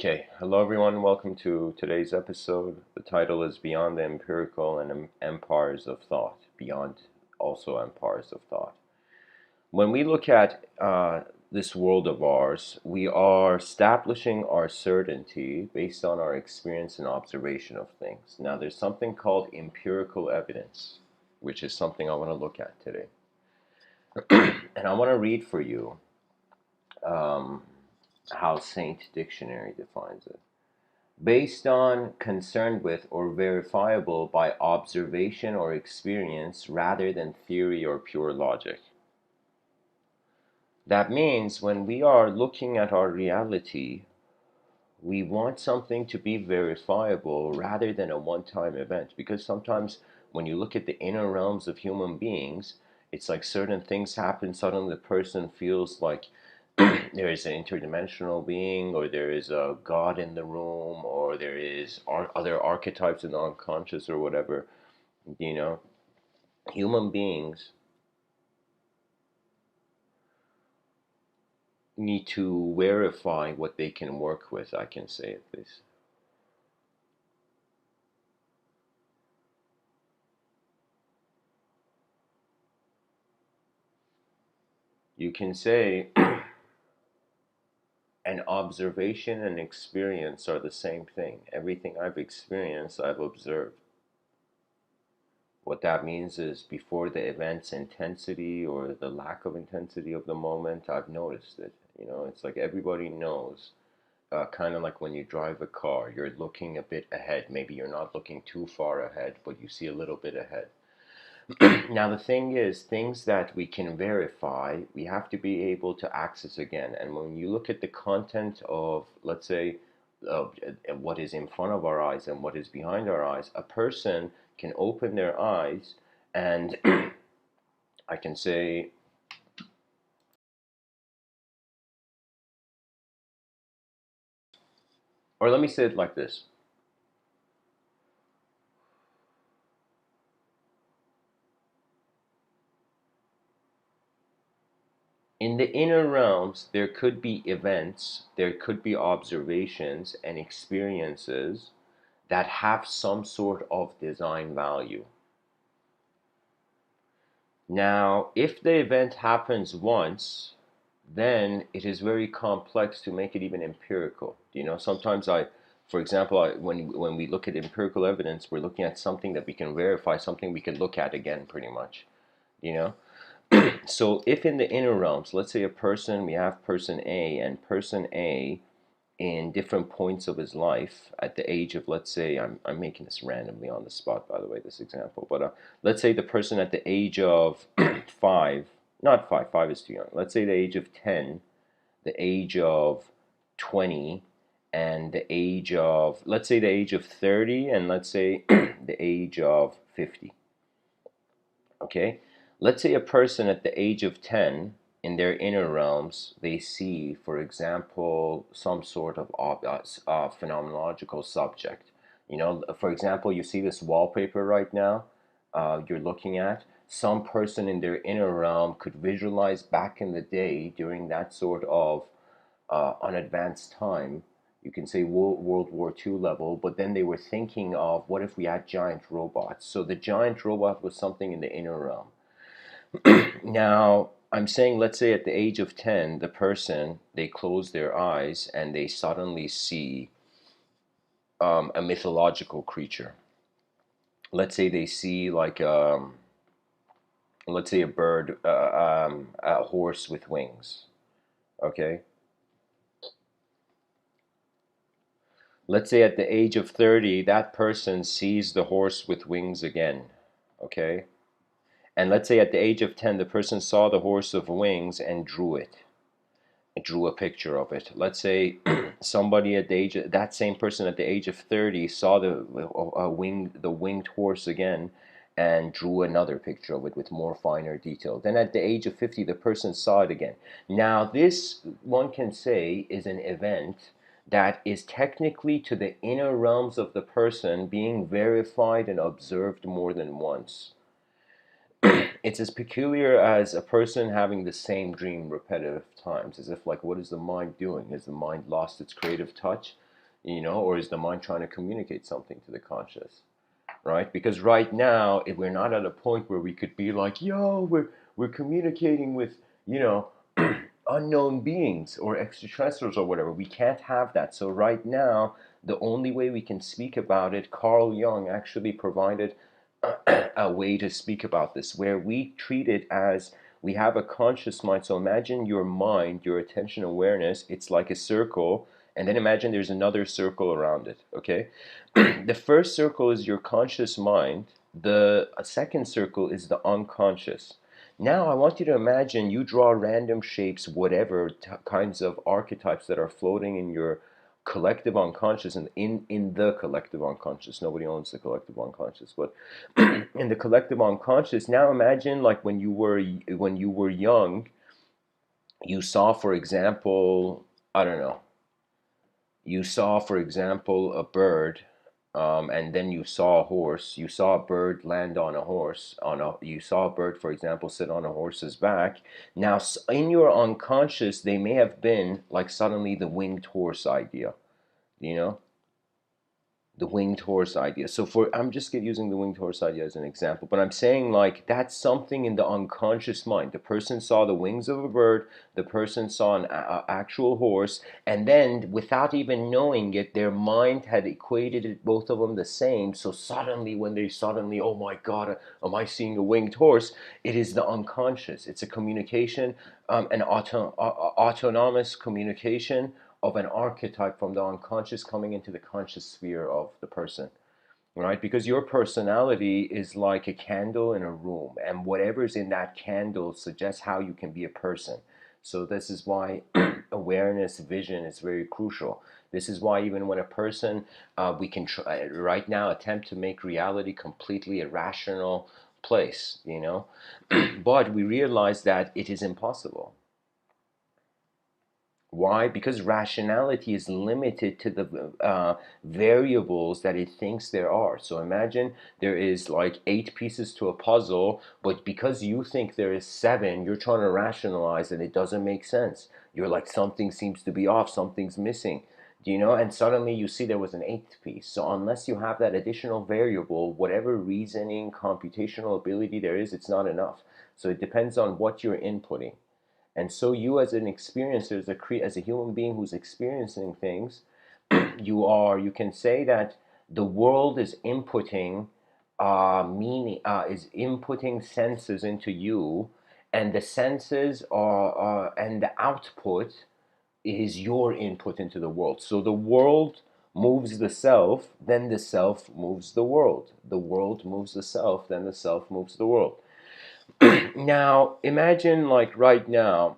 Okay, hello everyone, welcome to today's episode. The title is Beyond the Empirical and Empires of Thought. Beyond also Empires of Thought. When we look at this world of ours, we are establishing our certainty based on our experience and observation of things. Now, there's something called empirical evidence, which is something I want to look at today. And I want to read for you um, how Saint Dictionary defines it. Based on, concerned with, or verifiable by observation or experience rather than theory or pure logic. That means when we are looking at our reality, we want something to be verifiable rather than a one-time event. Because sometimes when you look at the inner realms of human beings, it's like certain things happen, suddenly the person feels like there is an interdimensional being, or there is a God in the room, or there is other archetypes in the unconscious, or whatever. You know, human beings need to verify what they can work with, I can say at least. You can say an observation and experience are the same thing. Everything I've experienced, I've observed. What that means is before the event's intensity or the lack of intensity of the moment, I've noticed it. It's like everybody knows, kind of like when you drive a car, you're looking a bit ahead. Maybe you're not looking too far ahead, but you see a little bit ahead. Now, the thing is, things that we can verify, we have to be able to access again. And when you look at the content of, let's say, what is in front of our eyes and what is behind our eyes, a person can open their eyes and I can say, or let me say it like this. In the inner realms, there could be events, there could be observations and experiences that have some sort of design value. Now, if the event happens once, then it is very complex to make it even empirical. Sometimes for example, when we look at empirical evidence, we're looking at something that we can verify, something we can look at again, pretty much. You know, so if in the inner realms, let's say we have person A, and person A in different points of his life at the age of, let's say, I'm making this randomly on the spot, by the way, this example, but let's say the person at the age of five, not five is too young, let's say the age of 10, the age of 20, and the age of, let's say the age of 30, and let's say the age of 50. Okay, let's say a person at the age of 10, in their inner realms, they see, for example, some sort of phenomenological subject. For example, you see this wallpaper right now, you're looking at. Some person in their inner realm could visualize back in the day during that sort of unadvanced time. You can say World War II level, but then they were thinking of what if we had giant robots. So the giant robot was something in the inner realm. Now, I'm saying, let's say at the age of 10, the person, they close their eyes and they suddenly see a mythological creature. Let's say they see like, let's say a bird, a horse with wings. Okay. Let's say at the age of 30, that person sees the horse with wings again. Okay. And let's say at the age of 10, the person saw the horse of wings and drew it. Drew a picture of it. Let's say somebody at the age of, that same person at the age of 30 saw the winged horse again and drew another picture of it with more finer detail. Then at the age of 50, the person saw it again. Now, this, one can say, is an event that is technically to the inner realms of the person being verified and observed more than once. It's as peculiar as a person having the same dream repetitive times, as if, like, what is the mind doing? Has the mind lost its creative touch? or is the mind trying to communicate something to the conscious, right? Because right now, if we're not at a point where we could be like, yo, we're communicating with, you know, unknown beings or extraterrestrials or whatever. We can't have that. So right now, the only way we can speak about it, Carl Jung actually provided a way to speak about this, where we treat it as we have a conscious mind. So imagine your mind, your attention awareness, it's like a circle, and then imagine there's another circle around it, okay? The first circle is your conscious mind, the second circle is the unconscious. Now I want you to imagine you draw random shapes, whatever kinds of archetypes that are floating in your collective unconscious, and in the collective unconscious. Nobody owns the collective unconscious, but in the collective unconscious. Now imagine like when you were young, you saw, for example, I don't know, you saw, for example, a bird, and then you saw a horse. You saw a bird land on a horse. You saw a bird, for example, sit on a horse's back. Now, in your unconscious, they may have been like suddenly the winged horse idea. You know, the winged horse idea. So I'm just using the winged horse idea as an example, but I'm saying like that's something in the unconscious mind. The person saw the wings of a bird, the person saw an actual horse, and then without even knowing it, their mind had equated it, both of them the same. So suddenly, when they suddenly, oh my God, am I seeing a winged horse? It is the unconscious. It's a communication, an autonomous communication of an archetype from the unconscious coming into the conscious sphere of the person, right? Because your personality is like a candle in a room, and whatever's in that candle suggests how you can be a person. So this is why awareness, vision is very crucial. This is why even when a person, we can right now attempt to make reality completely a rational place, but we realize that it is impossible. Why? Because rationality is limited to the variables that it thinks there are. So imagine there is like 8 pieces to a puzzle, but because you think there is 7, you're trying to rationalize and it doesn't make sense. You're like, something seems to be off, something's missing. And suddenly you see there was an 8th piece. So unless you have that additional variable, whatever reasoning, computational ability there is, it's not enough. So it depends on what you're inputting. And so you, as an experiencer, as a human being who's experiencing things, you can say that the world is inputting meaning, is inputting senses into you, and the senses and the output is your input into the world. So the world moves the self, then the self moves the world. The world moves the self, then the self moves the world. Now, imagine like right now,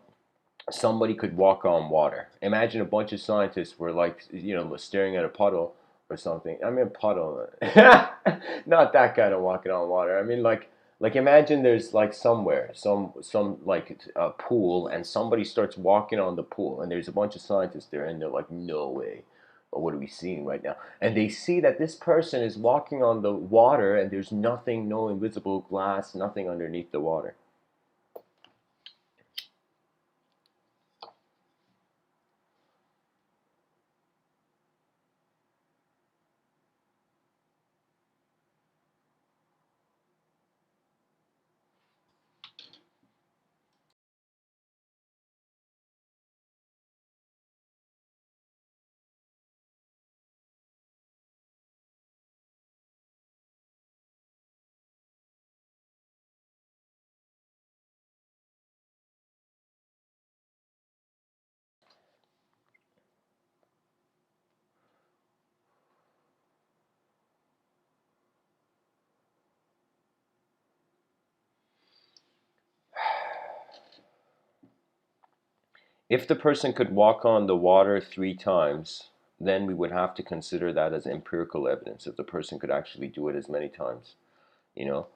somebody could walk on water. Imagine a bunch of scientists were like, staring at a puddle or something. I mean, puddle, not that kind of walking on water. I mean, like imagine there's like somewhere, some like a pool, and somebody starts walking on the pool, and there's a bunch of scientists there, and they're like, no way. Or what are we seeing right now? And they see that this person is walking on the water, and there's nothing, no invisible glass, nothing underneath the water. If the person could walk on the water 3 times, then we would have to consider that as empirical evidence. If the person could actually do it as many times, you know,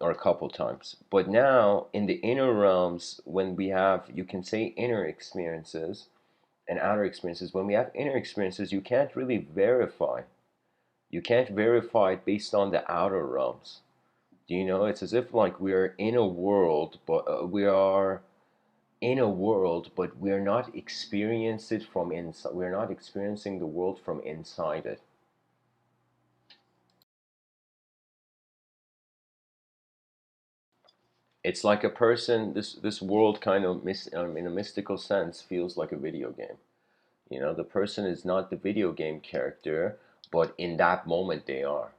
or a couple times. But now, in the inner realms, when we have, you can say inner experiences and outer experiences. When we have inner experiences, you can't really verify. You can't verify it based on the outer realms. It's as if like we're in a world, but we are in a world, but we're not experiencing it from inside. We're not experiencing the world from inside it. It's like a person. This world kind of in a mystical sense feels like a video game. The person is not the video game character, but in that moment they are.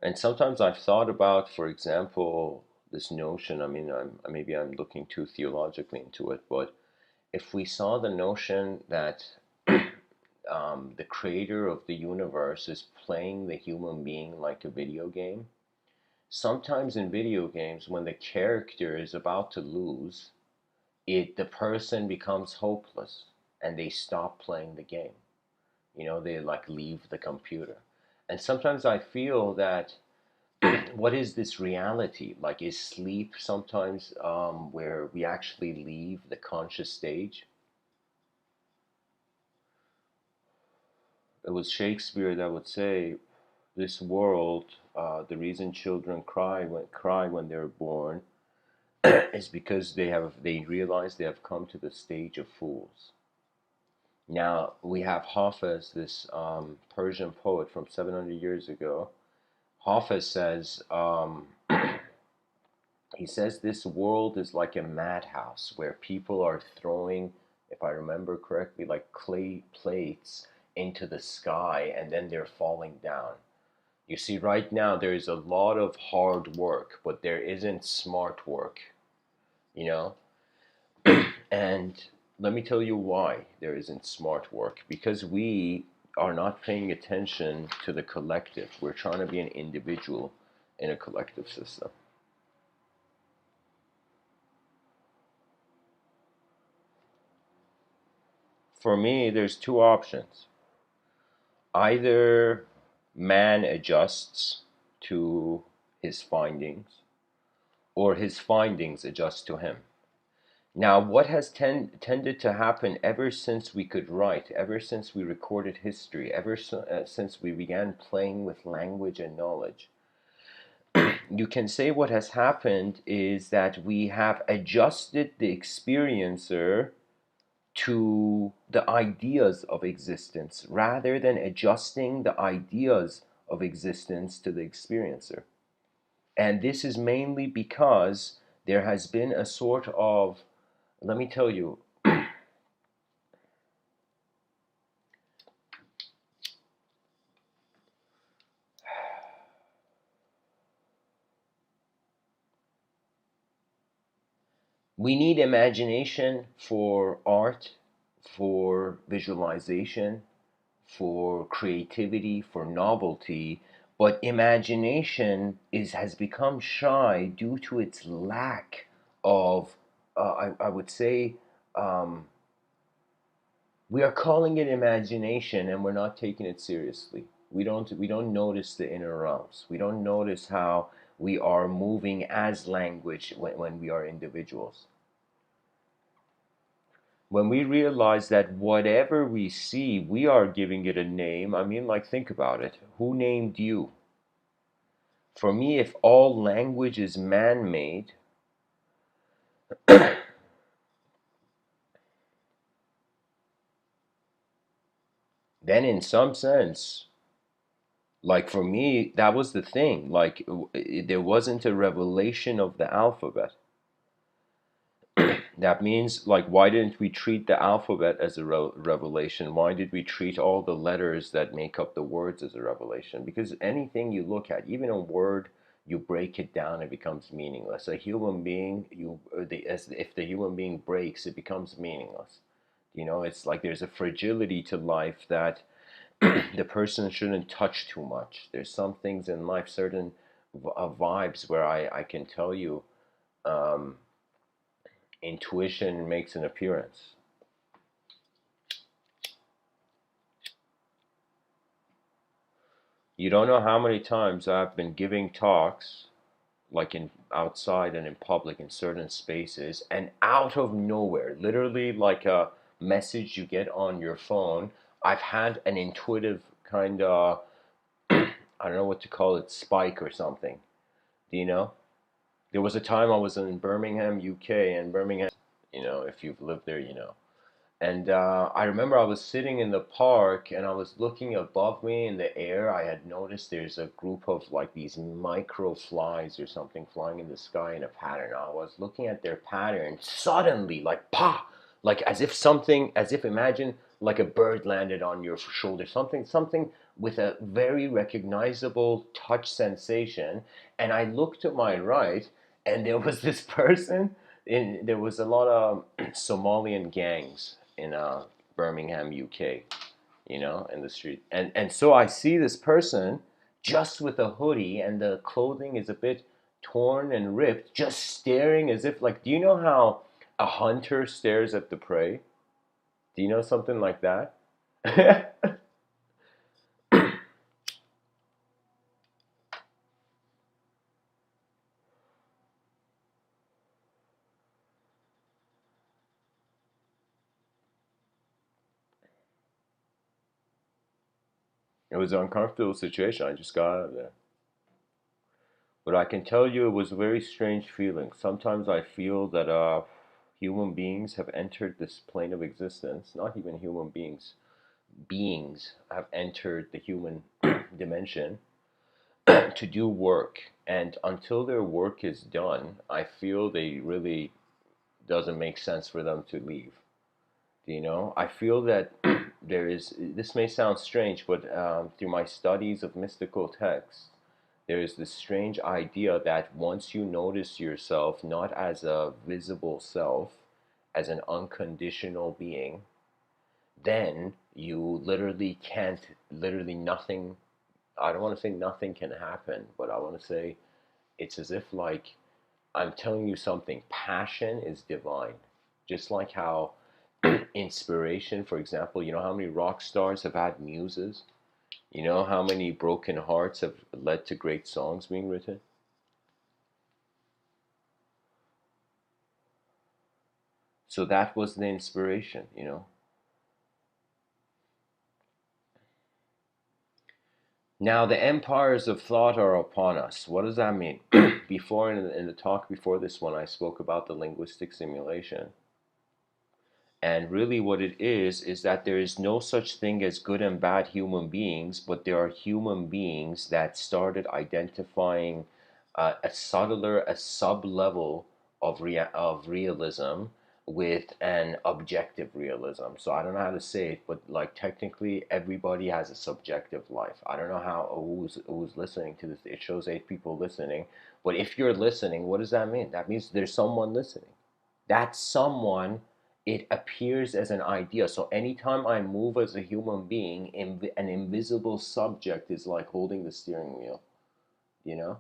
And sometimes I've thought about, for example, this notion. I mean, maybe I'm looking too theologically into it, but if we saw the notion that the creator of the universe is playing the human being like a video game, sometimes in video games, when the character is about to lose, the person becomes hopeless and they stop playing the game. They like leave the computer. And sometimes I feel that what is this reality? Like, is sleep sometimes where we actually leave the conscious stage? It was Shakespeare that would say, "This world, the reason children cry when they're born, is because they realize they have come to the stage of fools." Now we have Hafez, this Persian poet from 700 years ago. Hafez says, he says this world is like a madhouse where people are throwing, if I remember correctly, like clay plates into the sky and then they're falling down. You see, right now there is a lot of hard work, but there isn't smart work, you know? And let me tell you why there isn't smart work. Because we are not paying attention to the collective. We're trying to be an individual in a collective system. For me, there's two options. Either man adjusts to his findings, or his findings adjust to him. Now, what has tended to happen ever since we could write, ever since we recorded history, since we began playing with language and knowledge, you can say what has happened is that we have adjusted the experiencer to the ideas of existence rather than adjusting the ideas of existence to the experiencer. And this is mainly because there has been a sort of, let me tell you, we need imagination for art, for visualization, for creativity, for novelty, but imagination has become shy due to its lack of, I would say, um, we are calling it imagination and we're not taking it seriously. We don't notice the inner realms. We don't notice how we are moving as language when we are individuals. When we realize that whatever we see, we are giving it a name. I mean, like, think about it. Who named you? For me, if all language is man-made, then in some sense, like for me, that was the thing. Like, there wasn't a revelation of the alphabet. That means, like, why didn't we treat the alphabet as a revelation? Why did we treat all the letters that make up the words as a revelation? Because anything you look at, even a word, you break it down, it becomes meaningless. A human being, as if the human being breaks, it becomes meaningless. It's like there's a fragility to life that the person shouldn't touch too much. There's some things in life, certain vibes where I can tell you. Um, Intuition makes an appearance. You don't know how many times I've been giving talks, like in outside and in public in certain spaces, and out of nowhere, literally like a message you get on your phone, I've had an intuitive kind of I don't know what to call it, spike or something. Do you know? There was a time I was in Birmingham, UK, and Birmingham, if you've lived there, you know. And I remember I was sitting in the park and I was looking above me in the air. I had noticed there's a group of like these micro flies or something flying in the sky in a pattern. I was looking at their pattern. Suddenly, like, pa! Like as if imagine like a bird landed on your shoulder. Something with a very recognizable touch sensation. And I looked to my right and there was this person. There was a lot of Somalian gangs in Birmingham, UK, in the street. And so I see this person just with a hoodie and the clothing is a bit torn and ripped, just staring as if like, do you know how a hunter stares at the prey? Do you know something like that? It was an uncomfortable situation. I just got out of there. But I can tell you it was a very strange feeling. Sometimes I feel that human beings have entered this plane of existence, not even human beings, beings have entered the human dimension to do work. And until their work is done, I feel they really doesn't make sense for them to leave. I feel that this may sound strange, but through my studies of mystical texts, there is this strange idea that once you notice yourself not as a visible self, as an unconditional being, then you literally can't, literally nothing, I don't want to say nothing can happen, but I want to say it's as if like I'm telling you something, passion is divine. Just like how inspiration, for example, you know how many rock stars have had muses? You know how many broken hearts have led to great songs being written? So that was the inspiration. Now the empires of thought are upon us. What does that mean? Before in the talk before this one, I spoke about the linguistic simulation. And really, what it is that there is no such thing as good and bad human beings, but there are human beings that started identifying a sub level of realism with an objective realism. So I don't know how to say it, but like technically, everybody has a subjective life. I don't know how who's listening to this. It shows 8 people listening, but if you're listening, what does that mean? That means there's someone listening. That someone, it appears as an idea. So anytime I move as a human being, an invisible subject is like holding the steering wheel, you know?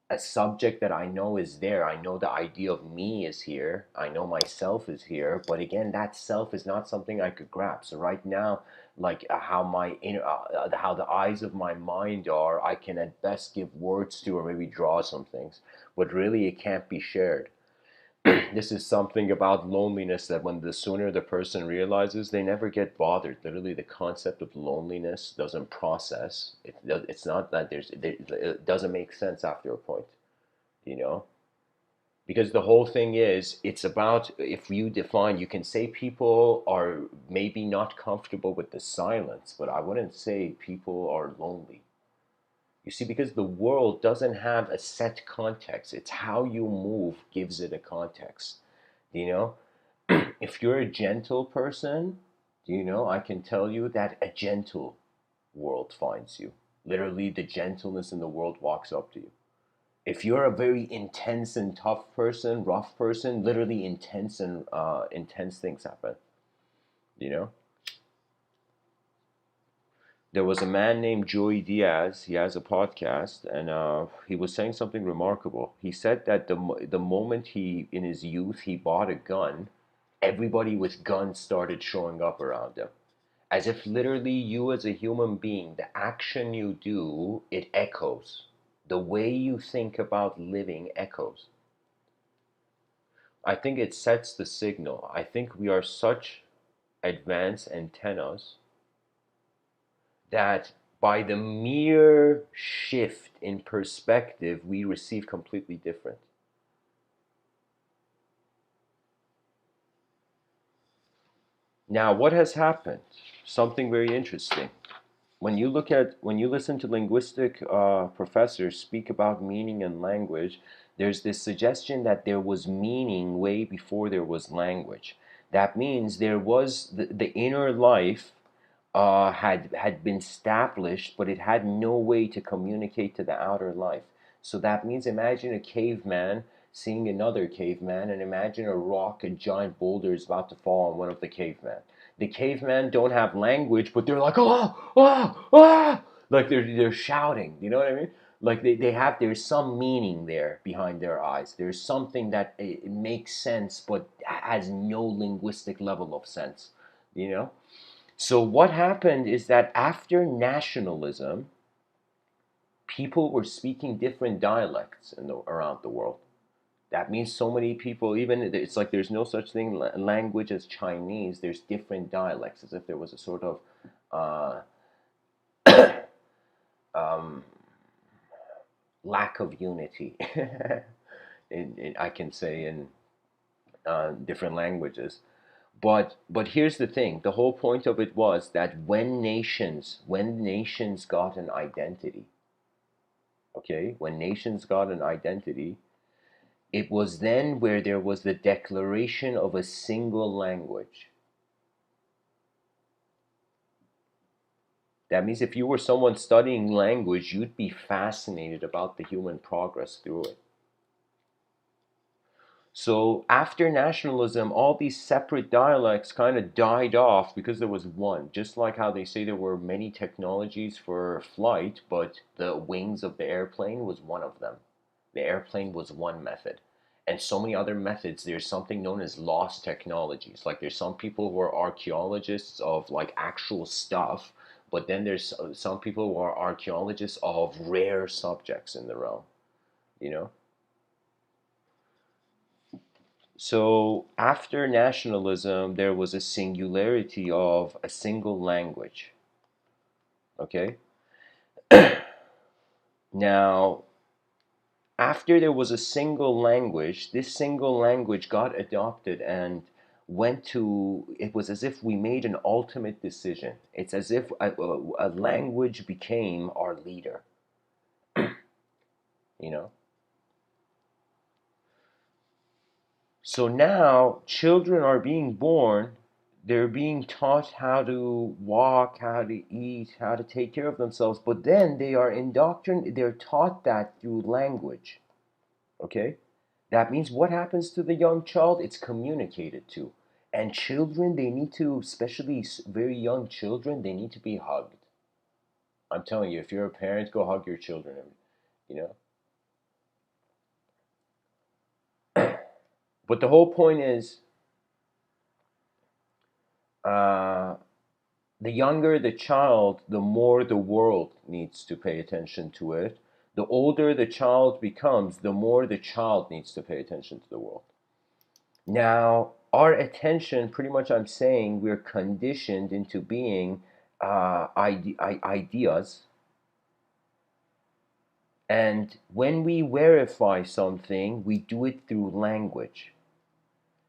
A subject that I know is there. I know the idea of me is here. I know myself is here. But again, that self is not something I could grab. So right now, like how the eyes of my mind are, I can at best give words to or maybe draw some things. But really, it can't be shared. This is something about loneliness that when the sooner the person realizes, they never get bothered. Literally, the concept of loneliness doesn't process. It's not that it doesn't make sense after a point, you know? Because the whole thing is, it's about, if you define, you can say people are maybe not comfortable with the silence, but I wouldn't say people are lonely. You see, because the world doesn't have a set context. It's how you move gives it a context. You know, if you're a gentle person, I can tell you that a gentle world finds you. Literally, the gentleness in the world walks up to you. If you're a very intense and tough person, rough person, literally intense things happen. You know, there was a man named Joey Diaz. He has a podcast, and he was saying something remarkable. He said that the moment in his youth, he bought a gun, everybody with guns started showing up around him. As if literally you as a human being, the action you do, it echoes. The way you think about living echoes. I think it sets the signal. I think we are such advanced antennas that by the mere shift in perspective, we receive completely different. Now, what has happened? Something very interesting. When you listen to linguistic professors speak about meaning and language, there's this suggestion that there was meaning way before there was language. That means there was the inner life had been established, but it had no way to communicate to the outer life. So that means imagine a caveman seeing another caveman, and imagine a rock, a giant boulder is about to fall on one of the cavemen. The cavemen don't have language, but they're like, oh, oh, oh, like they're shouting. You know what I mean? Like they have, there's some meaning there behind their eyes. There's something that it makes sense, but has no linguistic level of sense. You know? So what happened is that after nationalism, people were speaking different dialects around the world. That means so many people, even it's like there's no such thing language as Chinese. There's different dialects, as if there was a sort of uh, um, lack of unity. I can say in different languages. But here's the thing. The whole point of it was that when nations got an identity, okay, when nations got an identity, it was then where there was the declaration of a single language. That means if you were someone studying language, you'd be fascinated about the human progress through it. So after nationalism, all these separate dialects kind of died off because there was one. Just like how they say there were many technologies for flight, but the wings of the airplane was one of them. The airplane was one method. And so many other methods, there's something known as lost technologies. Like there's some people who are archaeologists of like actual stuff, but then there's some people who are archaeologists of rare subjects in the realm, you know? So after nationalism, there was a singularity of a single language. Okay? Now, after there was a single language, this single language got adopted and went to, it was as if we made an ultimate decision. It's as if a language became our leader, you know? So now children are being born, they're being taught how to walk, how to eat, how to take care of themselves, but then they are indoctrinated, they're taught that through language. Okay? That means what happens to the young child? It's communicated to. And children, they need to, especially very young children, they need to be hugged. I'm telling you, if you're a parent, go hug your children, you know? But the whole point is, uh, the younger the child, the more the world needs to pay attention to it. The older the child becomes, the more the child needs to pay attention to the world. Now, our attention, pretty much I'm saying, we're conditioned into being ideas. And when we verify something, we do it through language.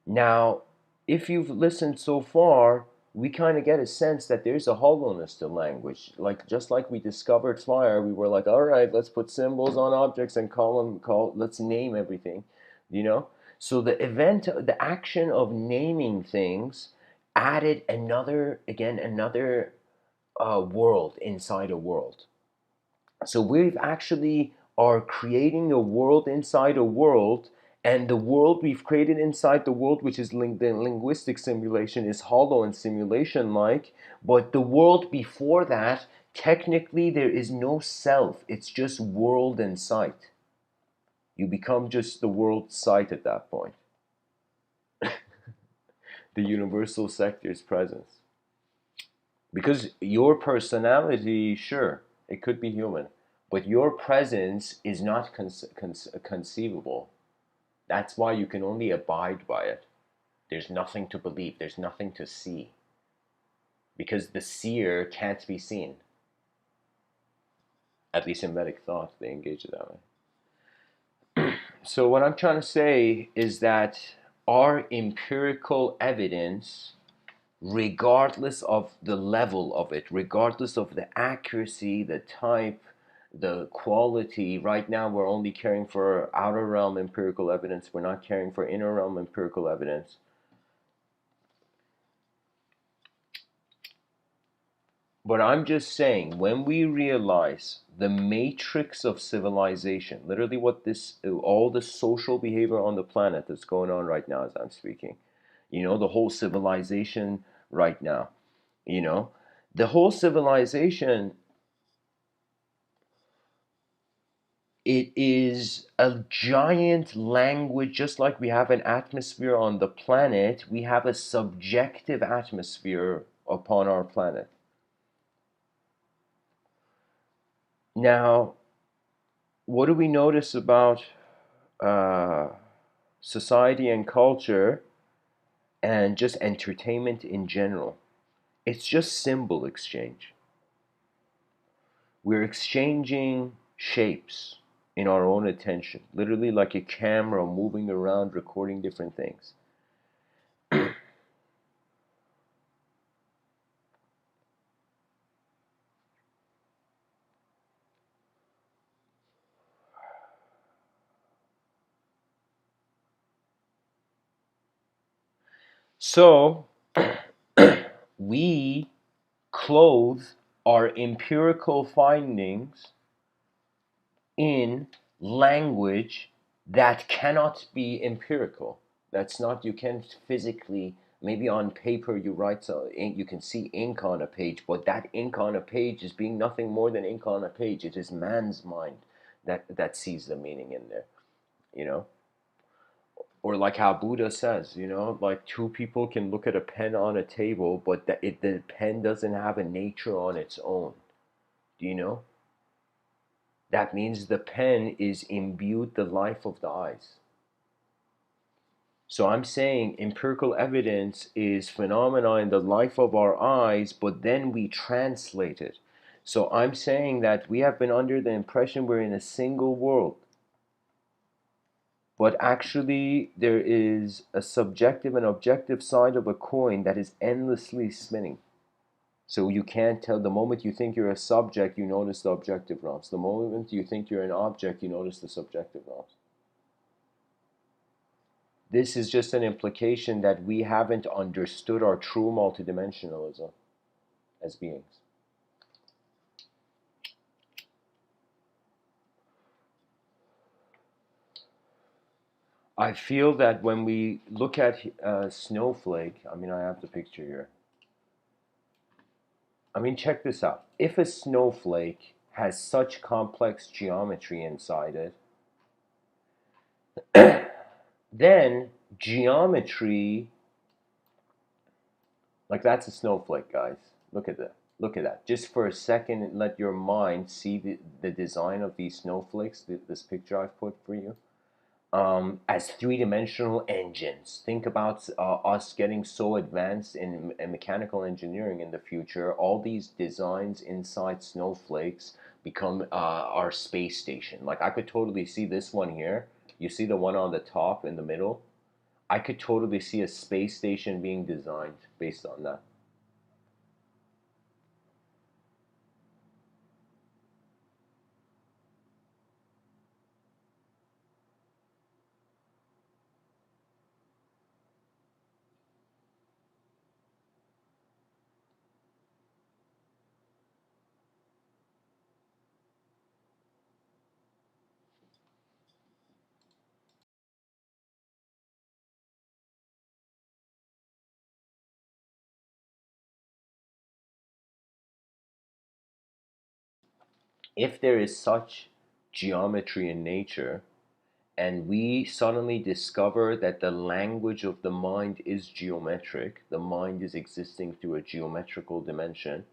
Now, if you've listened so far, we kind of get a sense that there's a hollowness to language. Like just like we discovered fire, we were like, all right, let's put symbols on objects and let's name everything, you know? So the action of naming things added another world inside a world. So we've actually are creating a world inside a world, and the world we've created inside the world, which is the linguistic simulation, is hollow and simulation-like. But the world before that, technically, there is no self. It's just world and sight. You become just the world sight at that point. The universal sector's presence. Because your personality, sure, it could be human, but your presence is not conceivable. That's why you can only abide by it. There's nothing to believe, there's nothing to see. Because the seer can't be seen. At least in Vedic thought, they engage it that way. So what I'm trying to say is that our empirical evidence, regardless of the level of it, regardless of the accuracy, the type, the quality, right now we're only caring for outer realm empirical evidence. We're not caring for inner realm empirical evidence. But I'm just saying, when we realize the matrix of civilization, literally what this, all the social behavior on the planet that's going on right now as I'm speaking, the whole civilization right now, you know, the whole civilization, it is a giant language, just like we have an atmosphere on the planet, we have a subjective atmosphere upon our planet. Now, what do we notice about uh, society and culture and just entertainment in general? It's just symbol exchange. We're exchanging shapes in our own attention, literally like a camera moving around recording different things. So we clothe our empirical findings in language that cannot be empirical. That's not, you can't physically, maybe on paper you write, so you can see ink on a page, but that ink on a page is being nothing more than ink on a page. It is man's mind that sees the meaning in there, you know? Or like how Buddha says, like two people can look at a pen on a table, but the pen doesn't have a nature on its own. Do you know? That means the pen is imbued the life of the eyes. So I'm saying empirical evidence is phenomena in the life of our eyes, but then we translate it. So I'm saying that we have been under the impression we're in a single world. But actually, there is a subjective and objective side of a coin that is endlessly spinning. So you can't tell. The moment you think you're a subject, you notice the objective realms. The moment you think you're an object, you notice the subjective realms. This is just an implication that we haven't understood our true multidimensionalism as beings. I feel that when we look at a snowflake, I mean, I have the picture here. I mean, check this out. If a snowflake has such complex geometry inside it, then geometry, like that's a snowflake, guys. Look at that. Look at that. Just for a second, let your mind see the design of these snowflakes, this picture I've put for you, as three-dimensional engines. Think about us getting so advanced in mechanical engineering in the future. All these designs inside snowflakes become our space station. Like I could totally see this one here. You see the one on the top in the middle? I could totally see a space station being designed based on that. If there is such geometry in nature, and we suddenly discover that the language of the mind is geometric, the mind is existing through a geometrical dimension.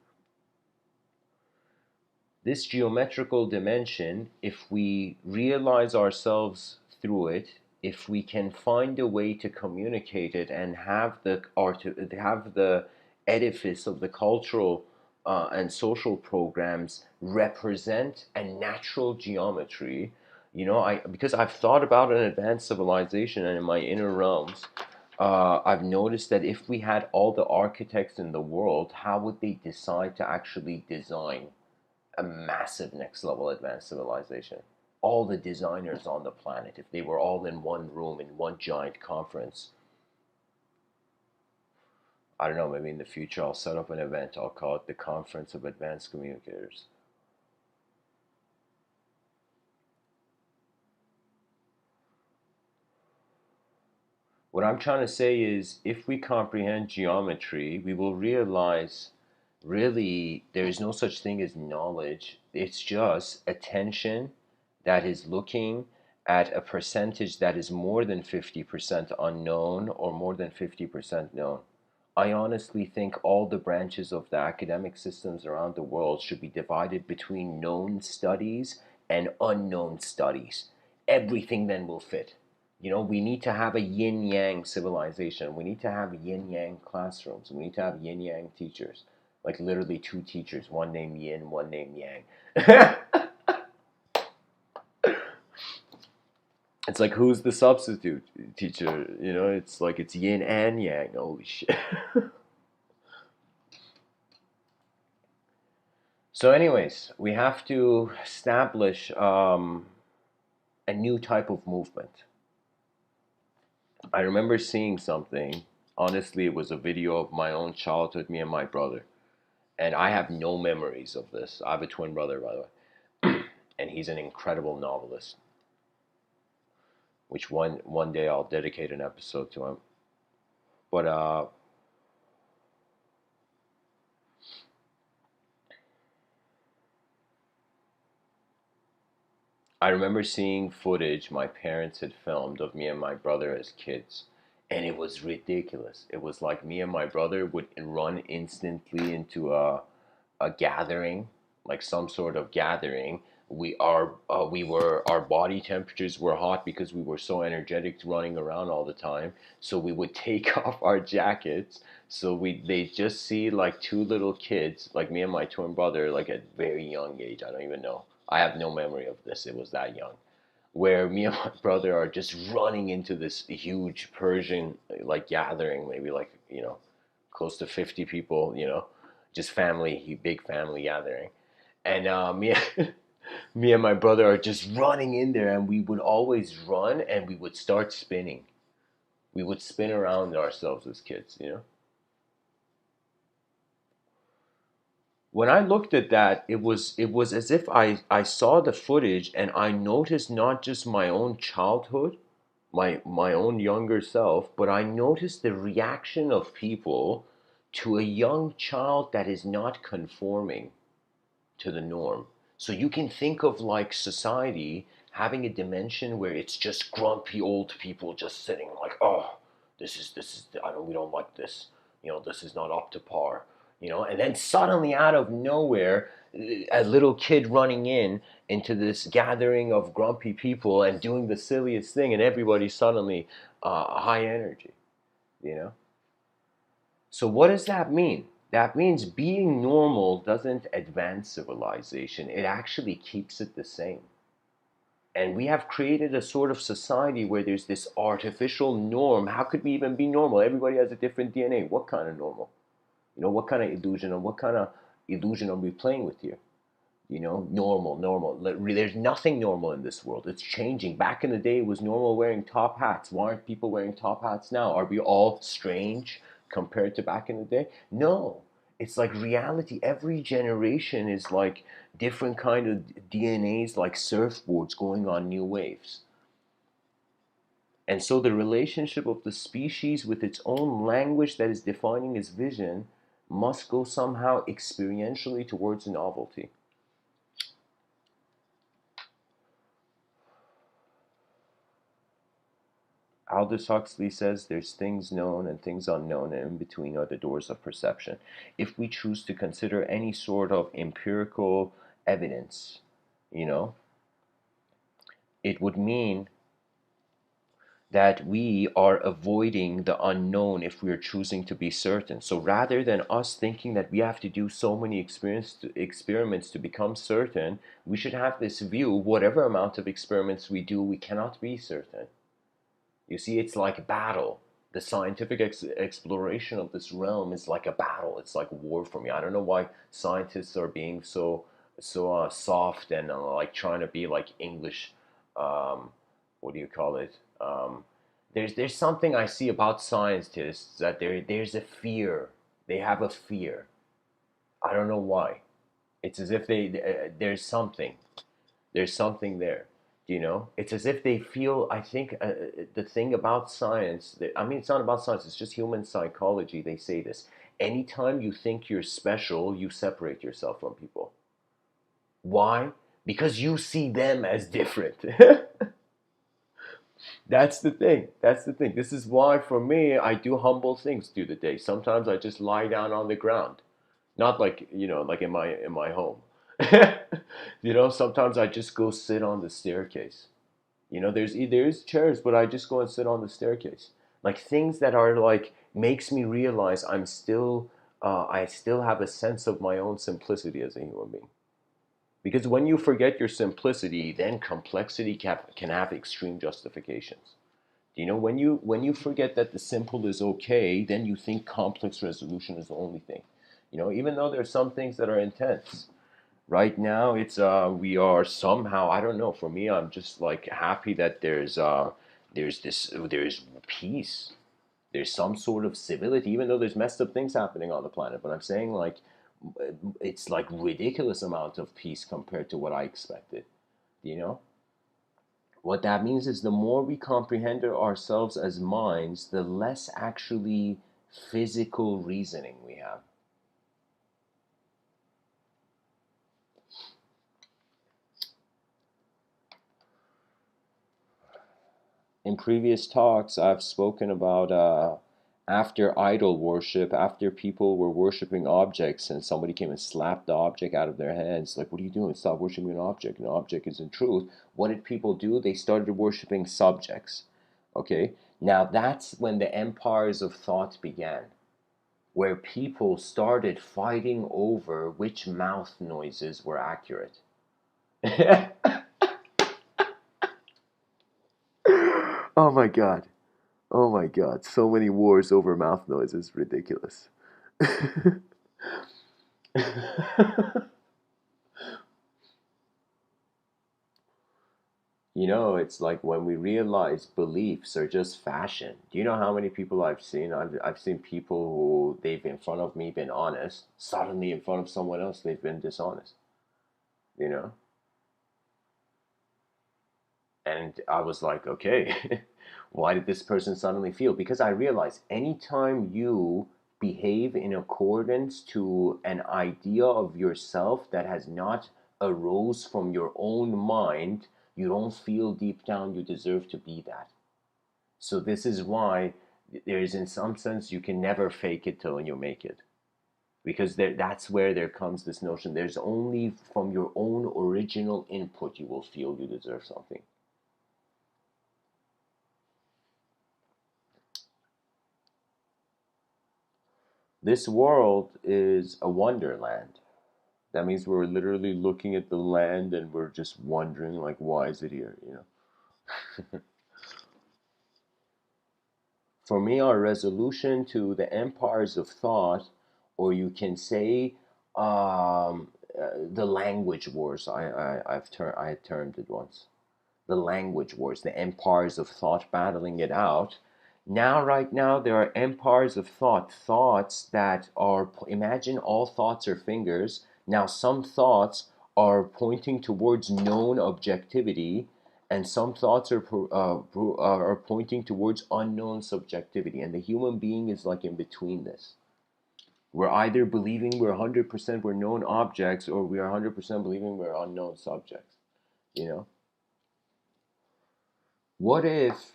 This geometrical dimension, if we realize ourselves through it, if we can find a way to communicate it and have the art, have the edifice of the cultural and social programs represent a natural geometry. I because I've thought about an advanced civilization, and in my inner realms, I've noticed that if we had all the architects in the world, how would they decide to actually design a massive next level advanced civilization? All the designers on the planet, if they were all in one room in one giant conference, I don't know, maybe in the future I'll set up an event. I'll call it the Conference of Advanced Communicators. What I'm trying to say is if we comprehend geometry, we will realize really there is no such thing as knowledge. It's just attention that is looking at a percentage that is more than 50% unknown or more than 50% known. I honestly think all the branches of the academic systems around the world should be divided between known studies and unknown studies. Everything then will fit. We need to have a yin yang civilization. We need to have yin yang classrooms. We need to have yin yang teachers. Like literally two teachers, one named Yin, one named Yang. It's like, who's the substitute teacher? It's like it's yin and yang. Holy shit. So, anyways, we have to establish a new type of movement. I remember seeing something. Honestly, it was a video of my own childhood, me and my brother. And I have no memories of this. I have a twin brother, by the way. And he's an incredible novelist, which one day I'll dedicate an episode to him. But I remember seeing footage my parents had filmed of me and my brother as kids, and it was ridiculous. It was like me and my brother would run instantly into a gathering, like some sort of gathering. Our body temperatures were hot because we were so energetic running around all the time. So we would take off our jackets. So they just see like two little kids, like me and my twin brother, like at very young age. I don't even know. I have no memory of this. It was that young, where me and my brother are just running into this huge Persian like gathering, maybe like close to 50 people, just family, big family gathering, and me and my brother are just running in there, and we would always run, and we would start spinning. We would spin around ourselves as kids. When I looked at that, it was as if I saw the footage and I noticed not just my own childhood, my own younger self, but I noticed the reaction of people to a young child that is not conforming to the norm. So you can think of like society having a dimension where it's just grumpy old people just sitting like, oh, this is we don't like this. This is not up to par. And then suddenly out of nowhere, a little kid running into this gathering of grumpy people and doing the silliest thing, and everybody suddenly high energy. You know. So what does that mean? That means being normal doesn't advance civilization. It actually keeps it the same. And we have created a sort of society where there's this artificial norm. How could we even be normal? Everybody has a different DNA. What kind of normal? What kind of illusion, and what kind of illusion are we playing with here? Normal. There's nothing normal in this world. It's changing. Back in the day, it was normal wearing top hats. Why aren't people wearing top hats now? Are we all strange compared to back in the day? No. It's like reality. Every generation is like different kind of DNAs, like surfboards going on new waves. And so the relationship of the species with its own language that is defining its vision must go somehow experientially towards novelty. Aldous Huxley says there's things known and things unknown, and in between are the doors of perception. If we choose to consider any sort of empirical evidence, you know, it would mean that we are avoiding the unknown if we are choosing to be certain. So rather than us thinking that we have to do so many experiments to become certain, we should have this view: whatever amount of experiments we do, we cannot be certain. You see, it's like a battle. The scientific exploration of this realm is like a battle. It's like war for me. I don't know why scientists are being so soft and like trying to be like English. Um, what do you call it? There's something I see about scientists that there's a fear. They have a fear. I don't know why. It's as if there's something there. It's as if they feel, I think, the thing about science, I mean, it's not about science, it's just human psychology. They say this: anytime you think you're special, you separate yourself from people. Why? Because you see them as different. That's the thing. This is why, for me, I do humble things through the day. Sometimes I just lie down on the ground, not like, like in my home. Sometimes I just go sit on the staircase. There's chairs, but I just go and sit on the staircase. Like, things that are like makes me realize I still have a sense of my own simplicity as a human being. Because when you forget your simplicity, then complexity can have extreme justifications. When you forget that the simple is okay, then you think complex resolution is the only thing. Even though there's some things that are intense. Right now, it's we are somehow, I don't know. For me, I'm just like happy that there's peace. There's some sort of civility, even though there's messed up things happening on the planet. But I'm saying, like, it's like ridiculous amount of peace compared to what I expected. You know, what that means is the more we comprehend ourselves as minds, the less actually physical reasoning we have. In previous talks, I've spoken about after idol worship, after people were worshiping objects and somebody came and slapped the object out of their hands, like, what are you doing? Stop worshiping an object. An object isn't truth. What did people do? They started worshiping subjects. Okay? Now that's when the empires of thought began, where people started fighting over which mouth noises were accurate. Oh my god. Oh my god, so many wars over mouth noises, ridiculous. It's like when we realize beliefs are just fashion. Do you know how many people I've seen? I've seen people who they've in front of me been honest, suddenly in front of someone else they've been dishonest, you know? And I was like, okay, why did this person suddenly feel? Because I realized anytime you behave in accordance to an idea of yourself that has not arose from your own mind, you don't feel deep down you deserve to be that. So this is why there's, in some sense, you can never fake it till you make it. Because that's where there comes this notion. There's only from your own original input you will feel you deserve something. This world is a wonderland. That means we're literally looking at the land and we're just wondering, like, why is it here? For me, our resolution to the empires of thought, or you can say, the language wars. I had termed it once. The language wars, the empires of thought battling it out. Now, right now, there are empires of thought, thoughts that are, imagine all thoughts are fingers. Now, some thoughts are pointing towards known objectivity, and some thoughts are pointing towards unknown subjectivity. And the human being is like in between this. We're either believing we're 100% we're known objects, or we are 100% believing we're unknown subjects. You know? What if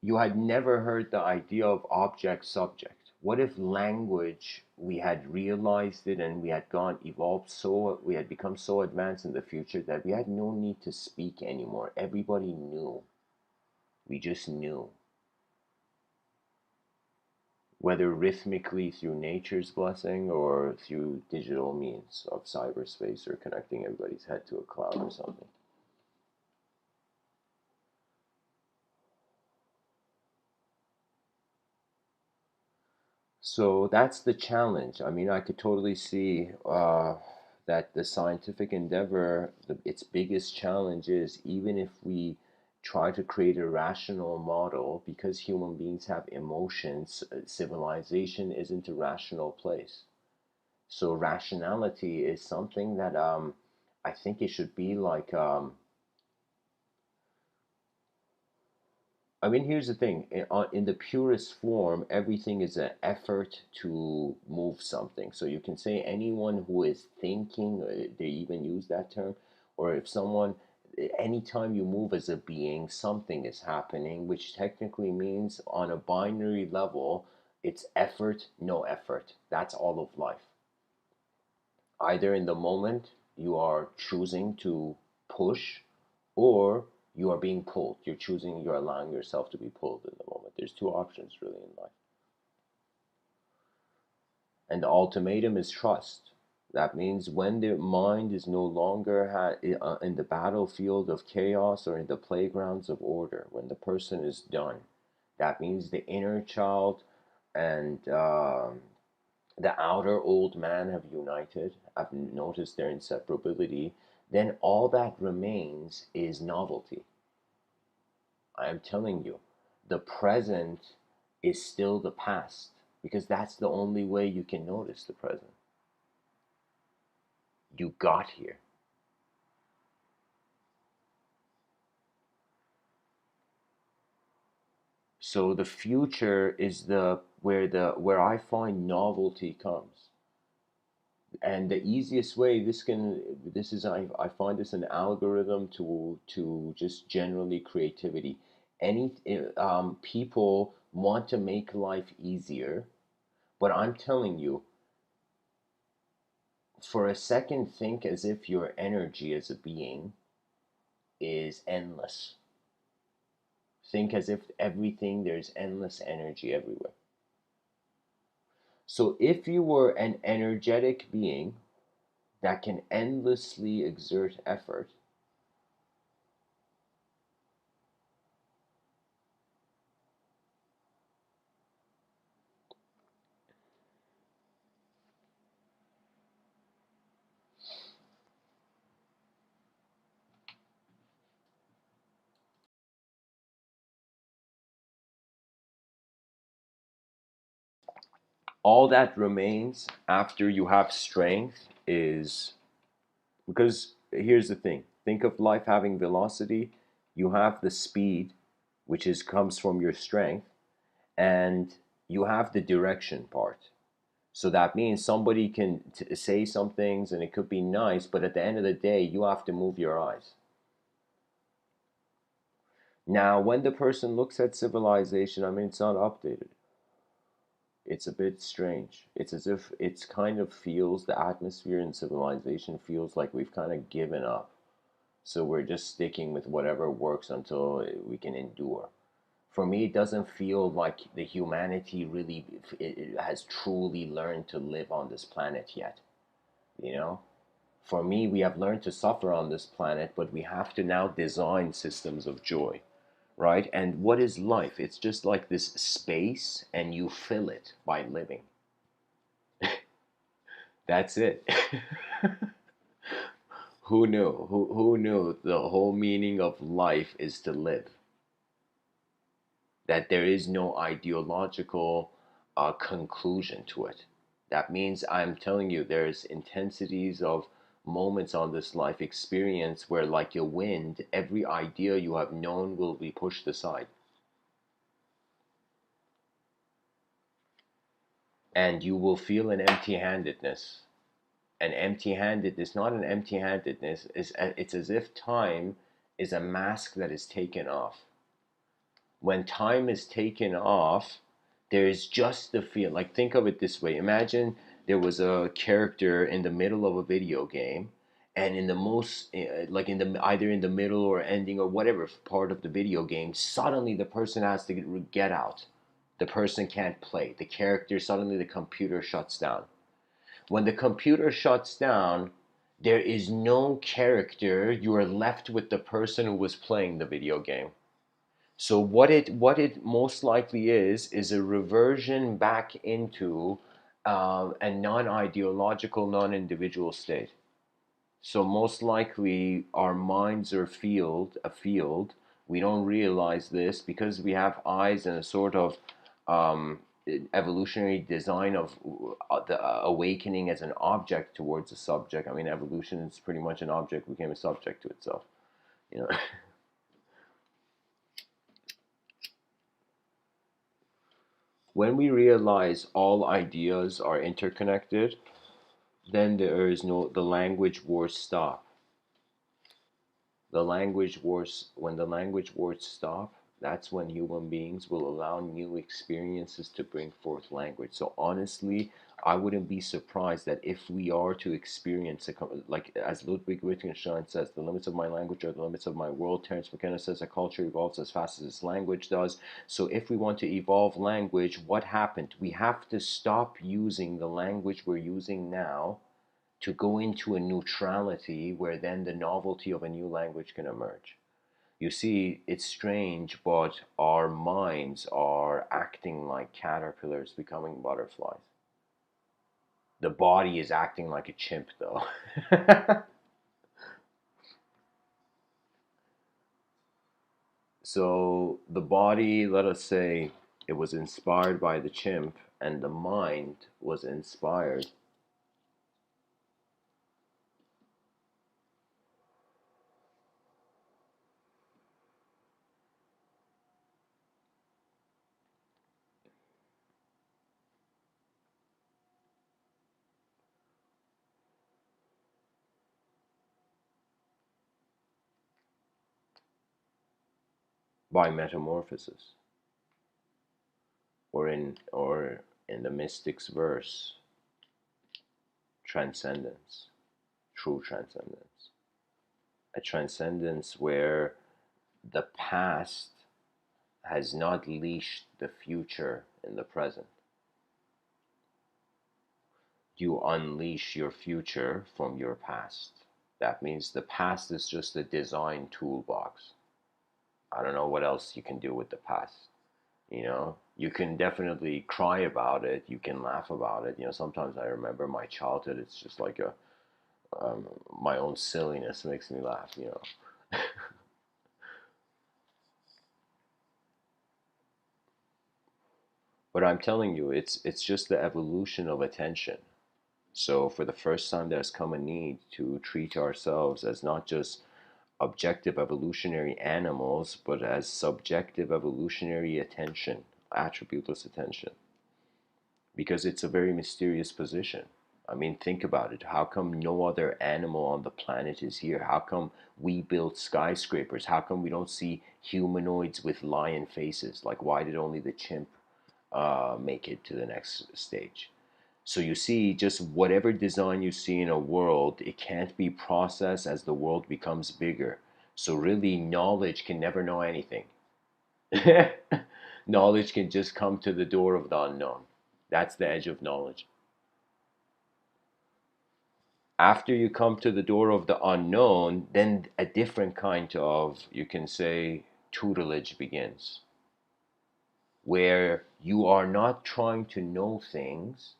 you had never heard the idea of object subject? What if language, we had realized it and we had we had become so advanced in the future that we had no need to speak anymore. Everybody knew. We just knew. whether rhythmically through nature's blessing or through digital means of cyberspace or connecting everybody's head to a cloud or something. So that's the challenge. I mean, I could totally see that the scientific endeavor, its biggest challenge is even if we try to create a rational model, because human beings have emotions, civilization isn't a rational place. So rationality is something that I think it should be like I mean, here's the thing. In the purest form, everything is an effort to move something. So you can say anyone who is thinking, they even use that term, or if someone, anytime you move as a being, something is happening, which technically means on a binary level, it's effort, no effort. That's all of life. Either in the moment you are choosing to push, or you are being pulled. You're choosing, you're allowing yourself to be pulled in the moment. There's two options really in life. And the ultimatum is trust. That means when the mind is no longer in the battlefield of chaos or in the playgrounds of order, when the person is done, that means the inner child and the outer old man have united. I've noticed their inseparability. Then all that remains is novelty. I am telling you, the present is still the past because that's the only way you can notice the present. You got here. So the future is the where I find novelty comes. And the easiest way this is I find this an algorithm to just generally creativity. Any People want to make life easier, but I'm telling you, for a second, think as if your energy as a being is endless. Think as if everything, there's endless energy everywhere. So if you were an energetic being that can endlessly exert effort, all that remains after you have strength is, because here's the thing, think of life having velocity. You have the speed, which is comes from your strength, and you have the direction part. So that means somebody can say some things and it could be nice, but at the end of the day, you have to move your eyes. Now, when the person looks at civilization, I mean, it's not updated. It's a bit strange. It's as if it's kind of feels, the atmosphere in civilization feels like we've kind of given up. So we're just sticking with whatever works until we can endure. For me, it doesn't feel like the humanity really it has truly learned to live on this planet yet. You know, for me, we have learned to suffer on this planet, but we have to now design systems of joy, right? And what is life? It's just like this space, and you fill it by living. That's it. Who knew? Who knew the whole meaning of life is to live? That there is no ideological conclusion to it. That means I'm telling you, there's intensities of moments on this life experience where, like a wind, every idea you have known will be pushed aside. And you will feel an empty handedness. An empty handedness, not an empty handedness, it's as if time is a mask that is taken off. When time is taken off, there's just the feel. Like, think of it this way. Imagine there was a character in the middle of a video game, and in the most like in the either in the middle or ending or whatever part of the video game, suddenly the person has to get out. The person can't play. The character, suddenly the computer shuts down. When the computer shuts down, there is no character. You are left with the person who was playing the video game. So what it most likely is a reversion back into a non-ideological, non-individual state. So most likely our minds are a field. We don't realize this because we have eyes and a sort of um, evolutionary design of the awakening as an object towards a subject. I mean, evolution is pretty much an object became a subject to itself. You know, when we realize all ideas are interconnected, then there is no the language wars stop. When the language wars stop, that's when human beings will allow new experiences to bring forth language. So honestly, I wouldn't be surprised that if we are to experience like as Ludwig Wittgenstein says, the limits of my language are the limits of my world. Terence McKenna says a culture evolves as fast as its language does. So if we want to evolve language, what happened? We have to stop using the language we're using now to go into a neutrality where then the novelty of a new language can emerge. You see, it's strange, but our minds are acting like caterpillars becoming butterflies. The body is acting like a chimp, though. So the body, let us say, it was inspired by the chimp, and the mind was inspired by metamorphosis, or in the mystic's verse, transcendence, true transcendence, a transcendence where the past has not leashed the future in the present. You unleash your future from your past. That means the past is just a design toolbox. I don't know what else you can do with the past. You can definitely cry about it, you can laugh about it. Sometimes I remember my childhood, it's just like my own silliness makes me laugh. But I'm telling you, it's just the evolution of attention. So for the first time, there's come a need to treat ourselves as not just objective evolutionary animals, but as subjective evolutionary attention, attributeless attention, because it's a very mysterious position. I mean, think about it. How come no other animal on the planet is here? How come we build skyscrapers? How come we don't see humanoids with lion faces? Like, why did only the chimp make it to the next stage? So you see, just whatever design you see in a world, it can't be processed as the world becomes bigger. So really, knowledge can never know anything. Knowledge can just come to the door of the unknown. That's the edge of knowledge. After you come to the door of the unknown, then a different kind of, you can say, tutelage begins, where you are not trying to know things.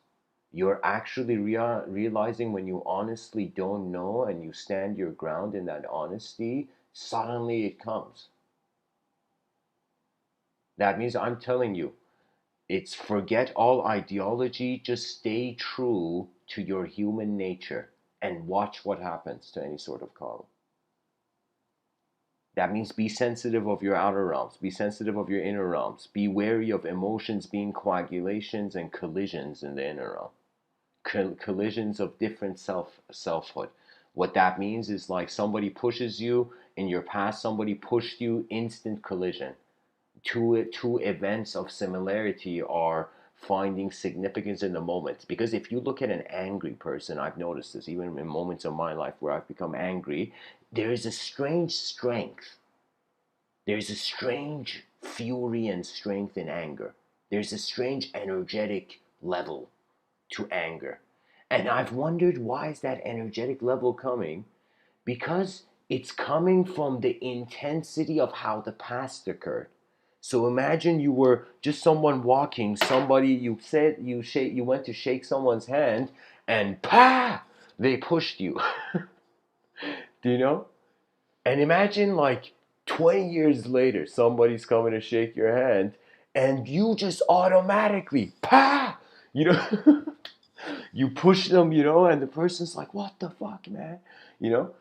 You're actually realizing when you honestly don't know and you stand your ground in that honesty, suddenly it comes. That means I'm telling you, it's forget all ideology, just stay true to your human nature and watch what happens to any sort of karma. That means be sensitive of your outer realms, be sensitive of your inner realms, be wary of emotions being coagulations and collisions in the inner realm. Collisions of different selfhood. What that means is like somebody pushes you in your past, somebody pushed you, instant collision. Two events of similarity are finding significance in the moment. Because if you look at an angry person, I've noticed this even in moments of my life where I've become angry, there is a strange strength. There's a strange fury and strength in anger. There's a strange energetic level to anger. And I've wondered, why is that energetic level coming? Because it's coming from the intensity of how the past occurred. So imagine you were just someone walking, somebody, you went to shake someone's hand, and they pushed you. Do you know? And imagine like 20 years later, somebody's coming to shake your hand, and you just automatically, you know, you push them, and the person's like, what the fuck, man? You know?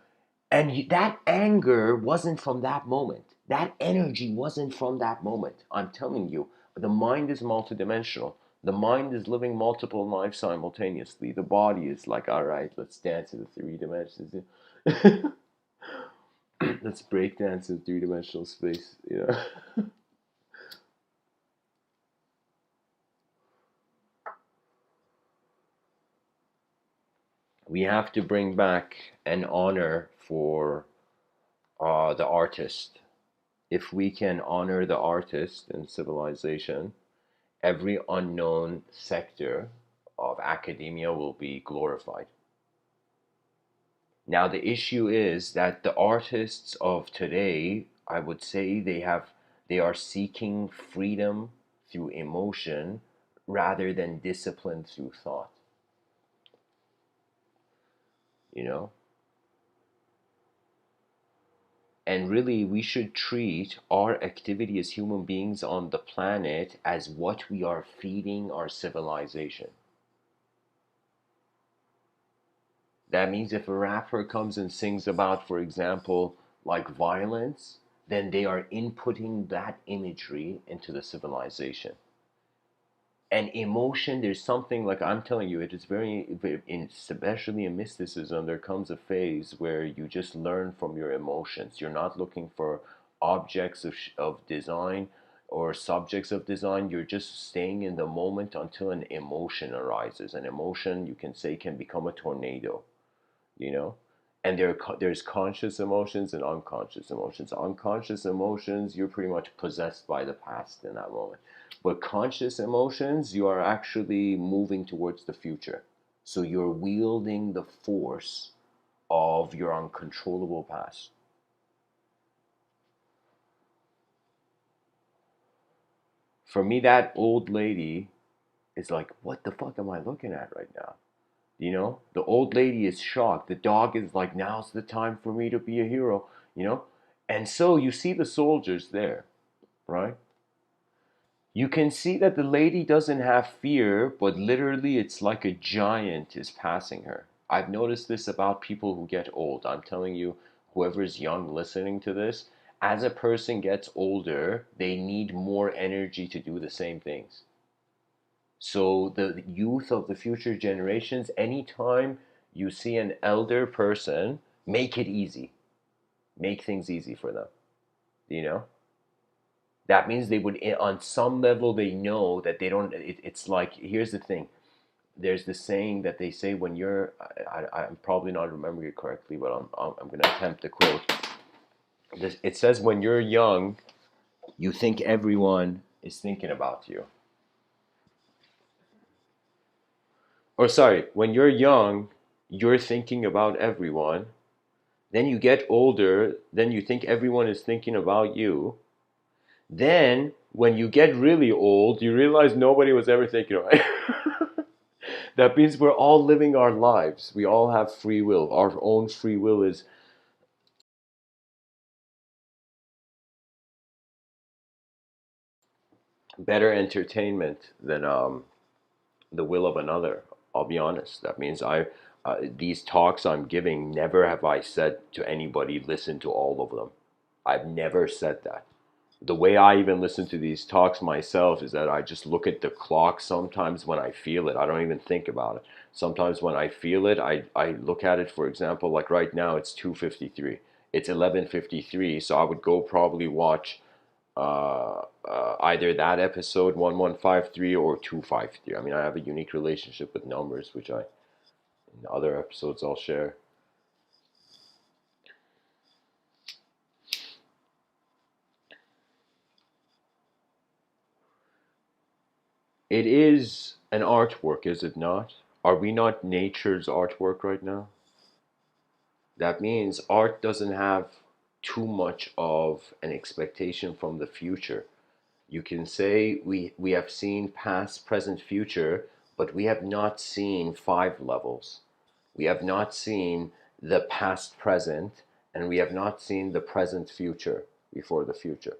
And that anger wasn't from that moment. That energy wasn't from that moment. I'm telling you, the mind is multidimensional. The mind is living multiple lives simultaneously. The body is like, all right, let's dance in the three dimensions. Let's break dance in three-dimensional space. We have to bring back an honor for the artist. If we can honor the artist in civilization, every unknown sector of academia will be glorified. Now, the issue is that the artists of today, I would say, they are seeking freedom through emotion rather than discipline through thought. You know? And really, we should treat our activity as human beings on the planet as what we are feeding our civilization. That means if a rapper comes and sings about, for example, like violence, then they are inputting that imagery into the civilization. And emotion, there's something, like I'm telling you, it is especially in mysticism, there comes a phase where you just learn from your emotions. You're not looking for objects of design or subjects of design. You're just staying in the moment until an emotion arises. An emotion, you can say, can become a tornado, you know? And there's conscious emotions and unconscious emotions. Unconscious emotions, you're pretty much possessed by the past in that moment. But conscious emotions, you are actually moving towards the future. So you're wielding the force of your uncontrollable past. For me, that old lady is like, what the fuck am I looking at right now? The old lady is shocked. The dog is like, now's the time for me to be a hero, you know? And so you see the soldiers there, right? You can see that the lady doesn't have fear, but literally it's like a giant is passing her. I've noticed this about people who get old. I'm telling you, whoever's young listening to this, as a person gets older, they need more energy to do the same things. So the youth of the future generations, anytime you see an elder person, make it easy. Make things easy for them. You know? That means they would, on some level, they know that they don't, it's like, here's the thing. There's this saying that they say when you're, I'm probably not remembering it correctly, but I'm going to attempt to quote. It says, when you're young, you think everyone is thinking about you. Or sorry, when you're young, you're thinking about everyone. Then you get older, then you think everyone is thinking about you. Then, when you get really old, you realize nobody was ever thinking about you. That means we're all living our lives. We all have free will. Our own free will is better entertainment than the will of another. I'll be honest. That means these talks I'm giving, never have I said to anybody, listen to all of them. I've never said that. The way I even listen to these talks myself is that I just look at the clock sometimes when I feel it. I don't even think about it. Sometimes when I feel it, I look at it, for example, like right now it's 2:53. It's 11:53, so I would go probably watch either that episode 1153 or 253. I mean, I have a unique relationship with numbers, which in other episodes I'll share. It is an artwork, is it not? Are we not nature's artwork right now? That means art doesn't have too much of an expectation from the future. You can say we have seen past, present, future, but we have not seen five levels. We have not seen the past, present, and we have not seen the present, future before the future.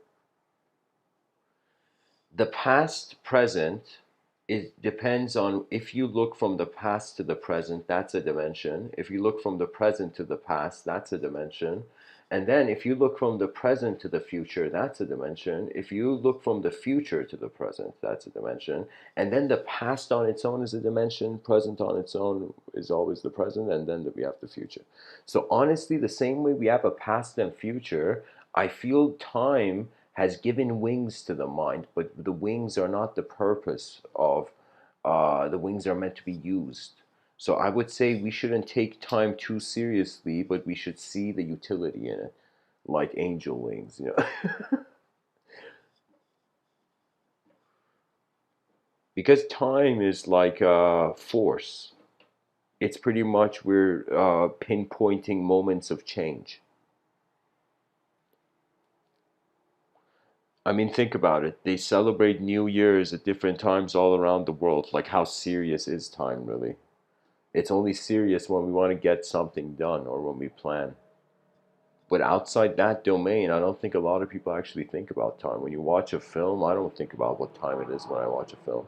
The past present, it depends on, if you look from the past to the present, that's a dimension. If you look from the present to the past, that's a dimension. And then if you look from the present to the future, that's a dimension. If you look from the future to the present, that's a dimension. And then the past on its own is a dimension, present on its own is always the present, and then we have the future. So honestly, the same way we have a past and future, I feel time has given wings to the mind, but the wings are not the purpose of, the wings are meant to be used. So I would say we shouldn't take time too seriously, but we should see the utility in it, like angel wings, you know. Because time is like a force. It's pretty much, we're pinpointing moments of change. I mean, think about it. They celebrate New Year's at different times all around the world. Like, how serious is time, really? It's only serious when we want to get something done or when we plan. But outside that domain, I don't think a lot of people actually think about time. When you watch a film, I don't think about what time it is when I watch a film.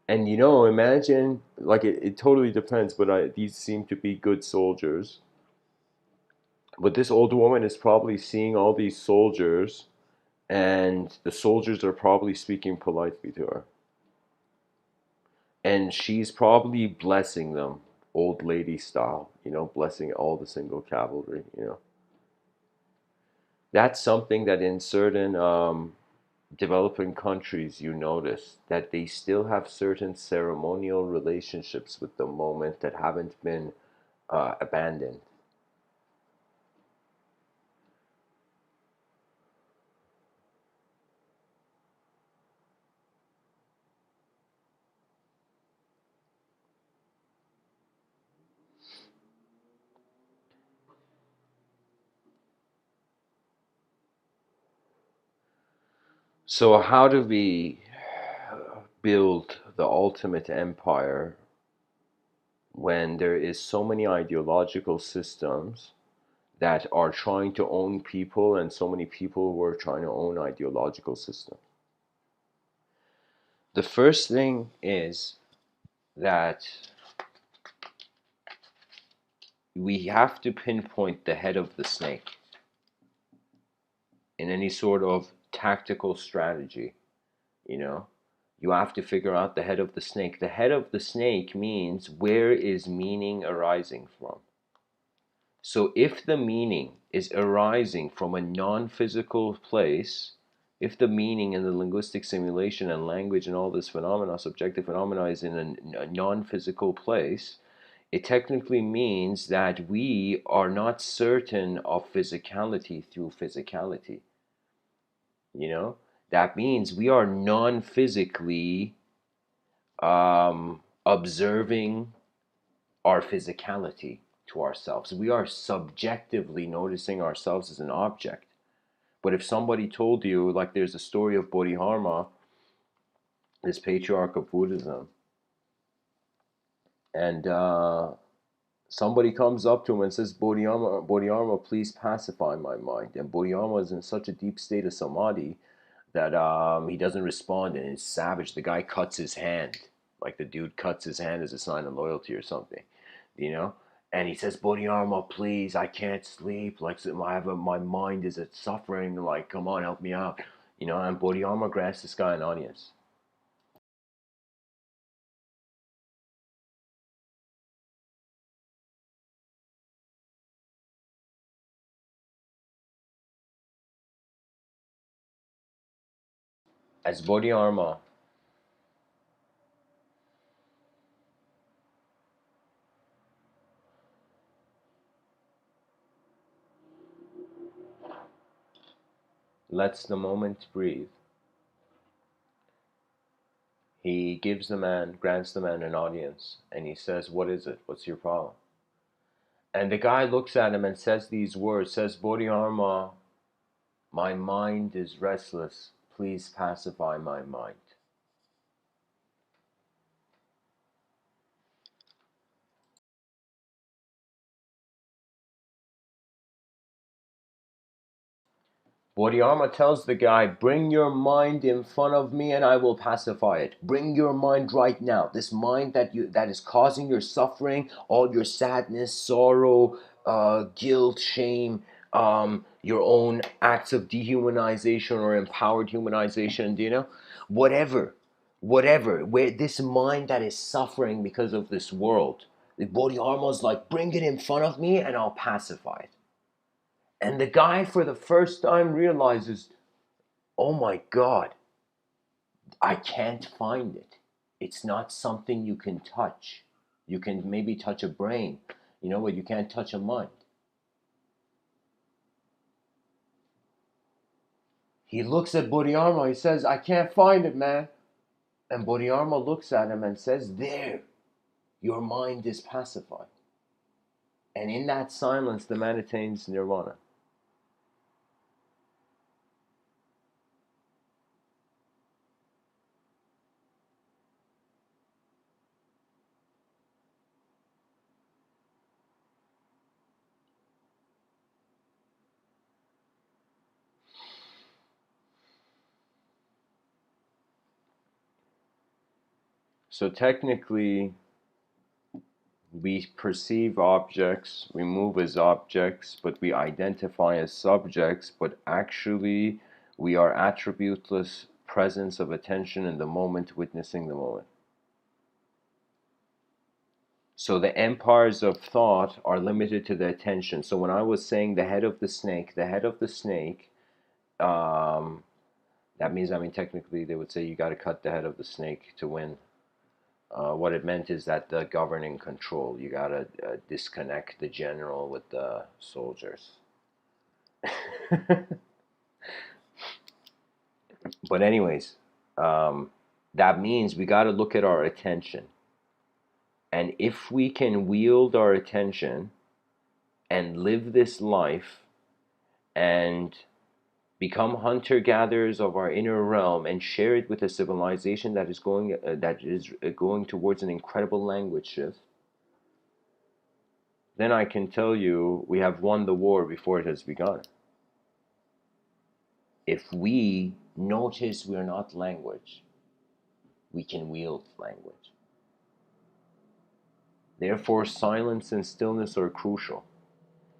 And imagine, like, it totally depends, but these seem to be good soldiers. But this old woman is probably seeing all these soldiers, and the soldiers are probably speaking politely to her. And she's probably blessing them, old lady style, blessing all the single cavalry. That's something that in certain developing countries you notice that they still have certain ceremonial relationships with the moment that haven't been abandoned. So, how do we build the ultimate empire when there is so many ideological systems that are trying to own people and so many people who are trying to own ideological systems? The first thing is that we have to pinpoint the head of the snake in any sort of tactical strategy. you know you have to figure out the head of the snake. The head of the snake means, where is meaning arising from? So if the meaning is arising from a non-physical place, if the meaning in the linguistic simulation and language and all this phenomena, subjective phenomena, is in a non-physical place, it technically means that we are not certain of physicality through physicality. You know, that means we are non-physically observing our physicality to ourselves. We are subjectively noticing ourselves as an object. But if somebody told you, like, there's a story of Bodhidharma, this patriarch of Buddhism, and somebody comes up to him and says, Bodhidharma, Bodhidharma, please pacify my mind. And Bodhidharma is in such a deep state of samadhi that he doesn't respond, and it's savage. The guy cuts his hand, like the dude cuts his hand as a sign of loyalty or something, you know. And he says, Bodhidharma, please, I can't sleep. Like, my mind is suffering. Like, come on, help me out, you know. And Bodhidharma grants this guy an audience. As Bodhidharma, lets the moment breathe. He gives the man, grants the man an audience, and he says, "What is it? What's your problem?" And the guy looks at him and says these words, says, "Bodhidharma, my mind is restless. Please pacify my mind." Bodhidharma tells the guy, "Bring your mind in front of me and I will pacify it. Bring your mind right now. This mind that is causing your suffering, all your sadness, sorrow, guilt, shame, your own acts of dehumanization or empowered humanization, whatever, where this mind that is suffering because of this world, the Bodhidharma is like, bring it in front of me and I'll pacify it." And the guy for the first time realizes, oh my God, I can't find it. It's not something you can touch. You can maybe touch a brain, but you can't touch a mind. He looks at Bodhidharma, he says, "I can't find it, man." And Bodhidharma looks at him and says, "There, your mind is pacified." And in that silence, the man attains nirvana. So technically, we perceive objects, we move as objects, but we identify as subjects, but actually we are attributeless presence of attention in the moment, witnessing the moment. So the empires of thought are limited to the attention. So when I was saying the head of the snake, um, that means, technically they would say you got to cut the head of the snake to win. What it meant is that the governing control, you gotta disconnect the general with the soldiers. But anyways, that means we gotta look at our attention. And if we can wield our attention and live this life and become hunter-gatherers of our inner realm and share it with a civilization that is going towards an incredible language shift, then I can tell you we have won the war before it has begun. If we notice we're not language, we can wield language. Therefore, silence and stillness are crucial.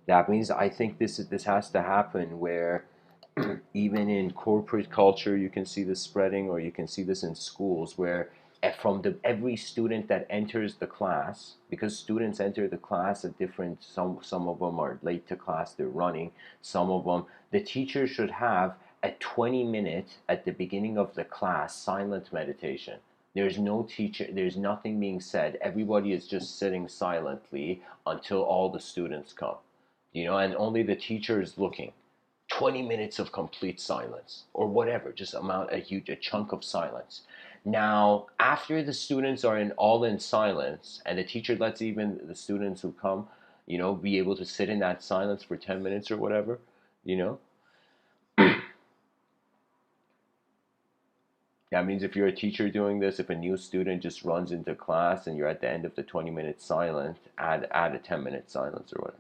That means I think this has to happen where even in corporate culture you can see this spreading, or you can see this in schools where from every student that enters the class, because students enter the class at different, some of them are late to class, they're running, some of them, the teacher should have a 20-minute at the beginning of the class silent meditation. There's no teacher, there's nothing being said, everybody is just sitting silently until all the students come, and only the teacher is looking. 20 minutes of complete silence, or whatever, just a chunk of silence. Now, after the students are in silence, and the teacher lets even the students who come, be able to sit in that silence for 10 minutes or whatever, you know, that means if you're a teacher doing this, if a new student just runs into class and you're at the end of the 20-minute silence, add a 10-minute silence or whatever.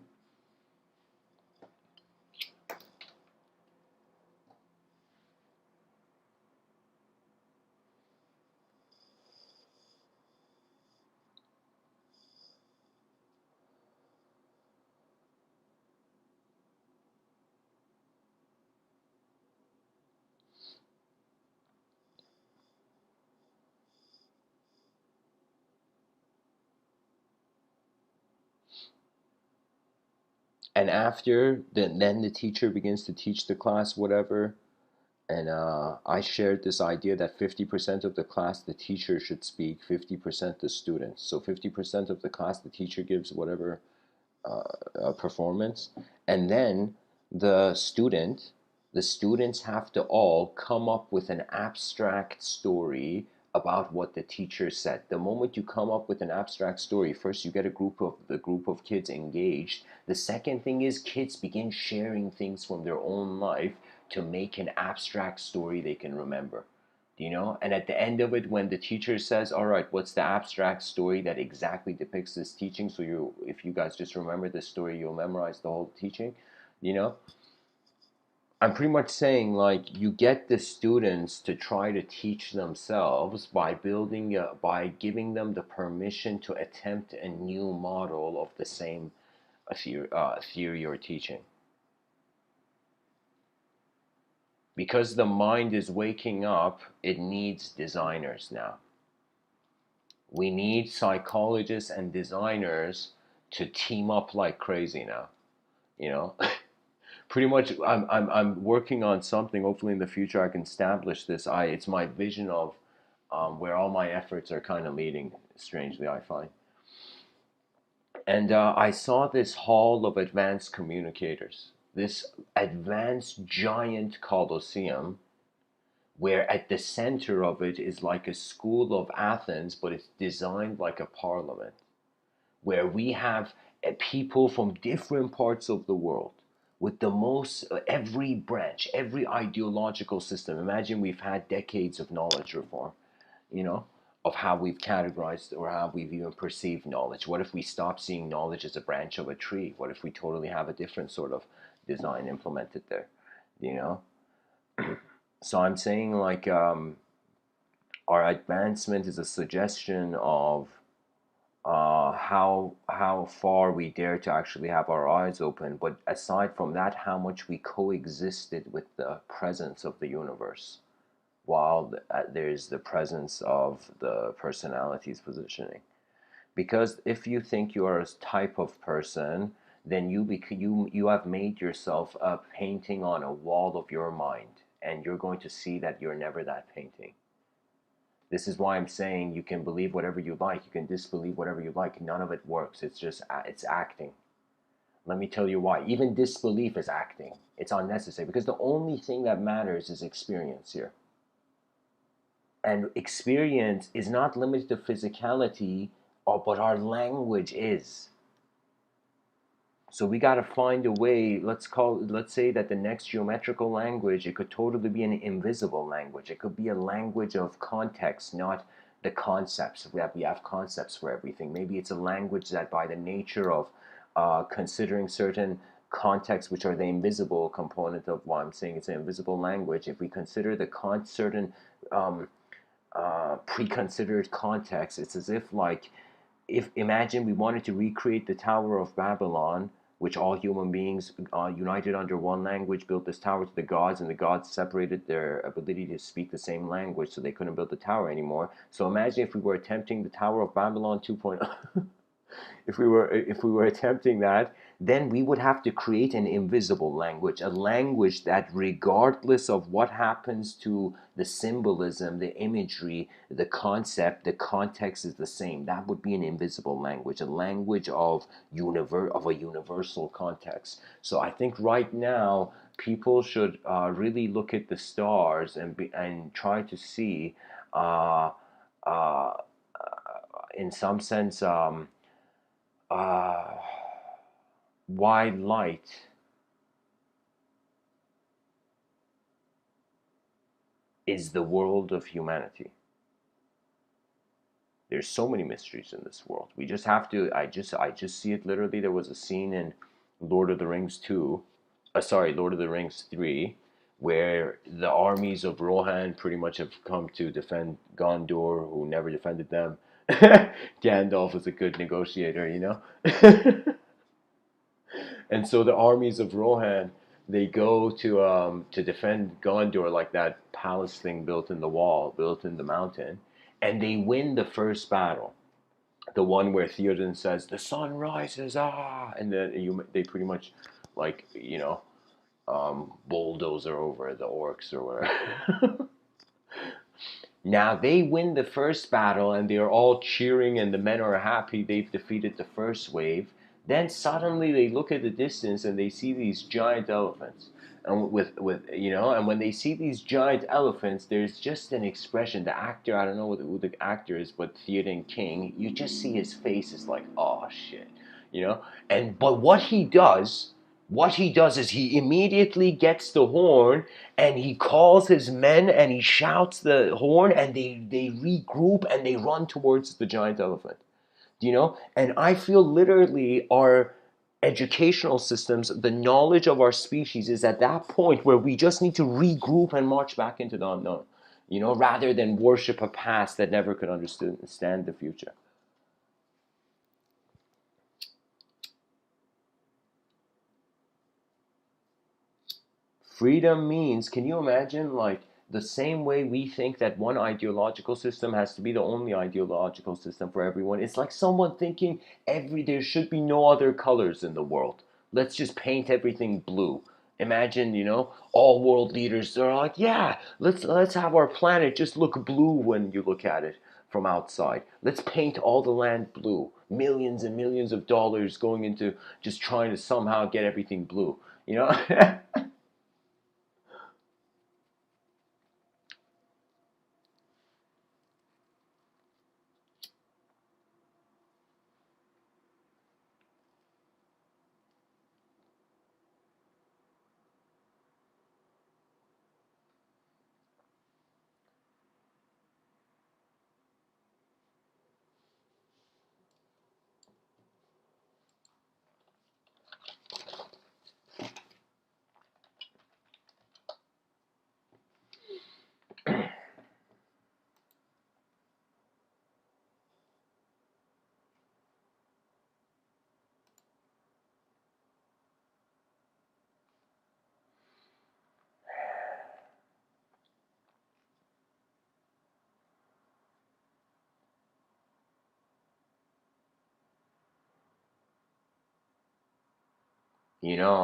And after, then the teacher begins to teach the class whatever. And I shared this idea that 50% of the class the teacher should speak, 50% the students. So 50% of the class the teacher gives whatever performance, and then the student, The students have to all come up with an abstract story about what the teacher said. The moment you come up with an abstract story, first you get the group of kids engaged. The second thing is kids begin sharing things from their own life to make an abstract story they can remember. And at the end of it, when the teacher says, all right, what's the abstract story that exactly depicts this teaching, so if you guys just remember this story, you'll memorize the whole teaching. you know I'm pretty much saying, like, you get the students to try to teach themselves by giving them the permission to attempt a new model of the same theory or teaching. Because the mind is waking up, it needs designers now. We need psychologists and designers to team up like crazy now. You know, pretty much, I'm working on something. Hopefully, in the future, I can establish this. It's my vision of where all my efforts are kind of leading. Strangely, I find. And I saw this hall of advanced communicators, this advanced giant coliseum, where at the center of it is like a school of Athens, but it's designed like a parliament, where we have people from different parts of the world with the most, every branch, every ideological system. Imagine we've had decades of knowledge reform, you know, of how we've categorized or how we've even perceived knowledge. What if we stop seeing knowledge as a branch of a tree? What if we totally have a different sort of design implemented there, you know? So I'm saying, like, our advancement is a suggestion of how far we dare to actually have our eyes open. But aside from that, how much we coexisted with the presence of the universe, while there's the presence of the personality's positioning. Because if you think you are a type of person, then you have made yourself a painting on a wall of your mind, and you're going to see that you're never that painting. This is why I'm saying you can believe whatever you like, you can disbelieve whatever you like. None of it works. It's acting. Let me tell you why. Even disbelief is acting. It's unnecessary, because the only thing that matters is experience here. And experience is not limited to physicality, but our language is. So we got to find a way. Let's say that the next geometrical language, it could totally be an invisible language. It could be a language of context, not the concepts. We have concepts for everything. Maybe it's a language that, by the nature of considering certain contexts, which are the invisible component of why I'm saying it's an invisible language, if we consider the certain pre-considered context, it's as if, like, if imagine we wanted to recreate the Tower of Babylon, which all human beings united under one language built this tower to the gods, and the gods separated their ability to speak the same language, so they couldn't build the tower anymore. So imagine if we were attempting the Tower of Babylon 2.0. If we were attempting that, then we would have to create an invisible language, a language that, regardless of what happens to the symbolism, the imagery, the concept, the context is the same. That would be an invisible language, a language of a universal context. So I think right now people should really look at the stars and try to see, uh, uh, in some sense, uh, why light is the world of humanity. There's so many mysteries in this world. We just have to. I just see it literally. There was a scene in Lord of the Rings 2, Lord of the Rings 3, where the armies of Rohan pretty much have come to defend Gondor, who never defended them. Gandalf was a good negotiator, you know. And so the armies of Rohan, they go to defend Gondor, like that palace thing built in the wall, built in the mountain, and they win the first battle. The one where Theoden says, "The sun rises, ah," and then they pretty much, like, bulldozer over the orcs or whatever. Now they win the first battle, and they are all cheering, and the men are happy they've defeated the first wave. Then suddenly they look at the distance and they see these giant elephants. And and when they see these giant elephants, there's just an expression. The actor, I don't know who the actor is, but Theoden King, you just see his face is like, oh shit, you know. And but what he does is he immediately gets the horn and he calls his men and he shouts the horn and they regroup and they run towards the giant elephant. And I feel literally our educational systems, the knowledge of our species is at that point where we just need to regroup and march back into the unknown, rather than worship a past that never could understand the future. Freedom means, can you imagine, like, the same way we think that one ideological system has to be the only ideological system for everyone? It's like someone thinking there should be no other colors in the world. Let's just paint everything blue. Imagine, all world leaders are like, yeah, let's have our planet just look blue when you look at it from outside. Let's paint all the land blue. Millions and millions of dollars going into just trying to somehow get everything blue. You know?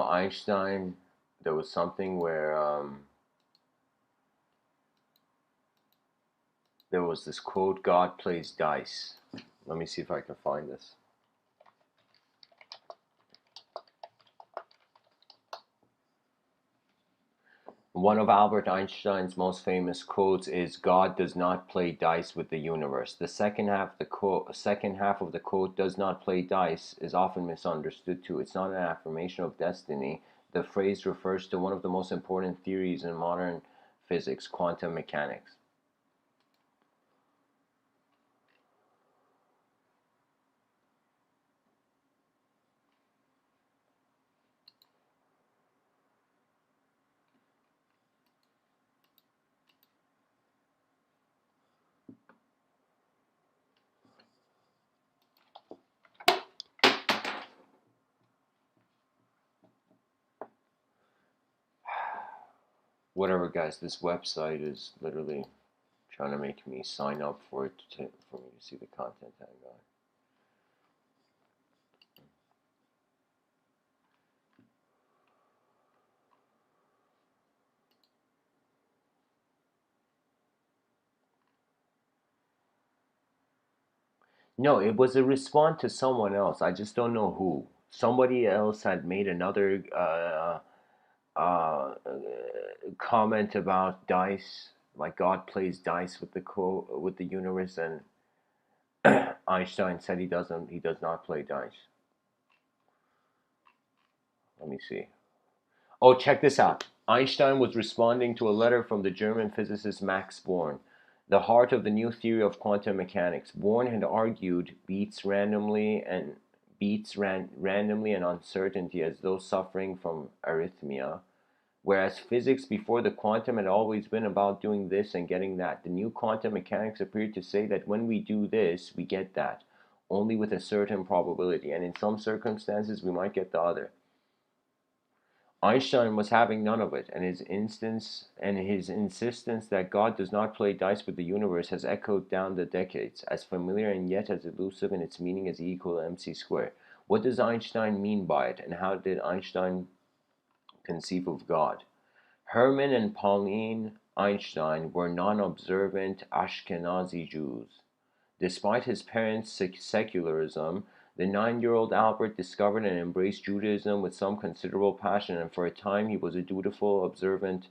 Einstein, there was something where there was this quote, God plays dice. Let me see if I can find this. One of Albert Einstein's most famous quotes is, God does not play dice with the universe. The second half of the quote, does not play dice, is often misunderstood too. It's not an affirmation of destiny. The phrase refers to one of the most important theories in modern physics, quantum mechanics. Whatever, guys, this website is literally trying to make me sign up for it for me to see the content I got. No, it was a response to someone else. I just don't know who. Somebody else had made another comment about dice, like God plays dice with the universe, and Einstein said he does not play dice. Let me see. Oh, check this out. Einstein was responding to a letter from the German physicist Max Born, the heart of the new theory of quantum mechanics. Born had argued randomly and uncertainty as though suffering from arrhythmia, whereas physics before the quantum had always been about doing this and getting that. The new quantum mechanics appeared to say that when we do this, we get that, only with a certain probability, and in some circumstances we might get the other. Einstein was having none of it, and his insistence that God does not play dice with the universe has echoed down the decades, as familiar and yet as elusive in its meaning as E equal to mc squared. What does Einstein mean by it, and how did Einstein conceive of God? Hermann and Pauline Einstein were non-observant Ashkenazi Jews. Despite his parents' secularism, The 9-year-old Albert discovered and embraced Judaism with some considerable passion, and for a time he was a dutiful, observant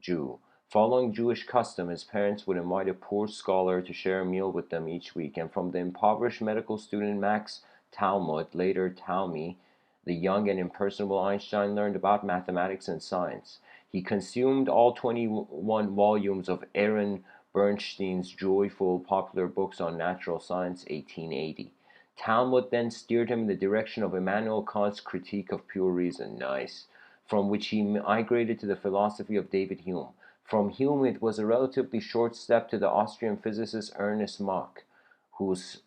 Jew. Following Jewish custom, his parents would invite a poor scholar to share a meal with them each week, and from the impoverished medical student Max Talmud, later Talmi, the young and impersonable Einstein learned about mathematics and science. He consumed all 21 volumes of Aaron Bernstein's joyful popular books on natural science, 1880. Talmud then steered him in the direction of Immanuel Kant's Critique of Pure Reason, nice, from which he migrated to the philosophy of David Hume. From Hume it was a relatively short step to the Austrian physicist Ernest Mach, whose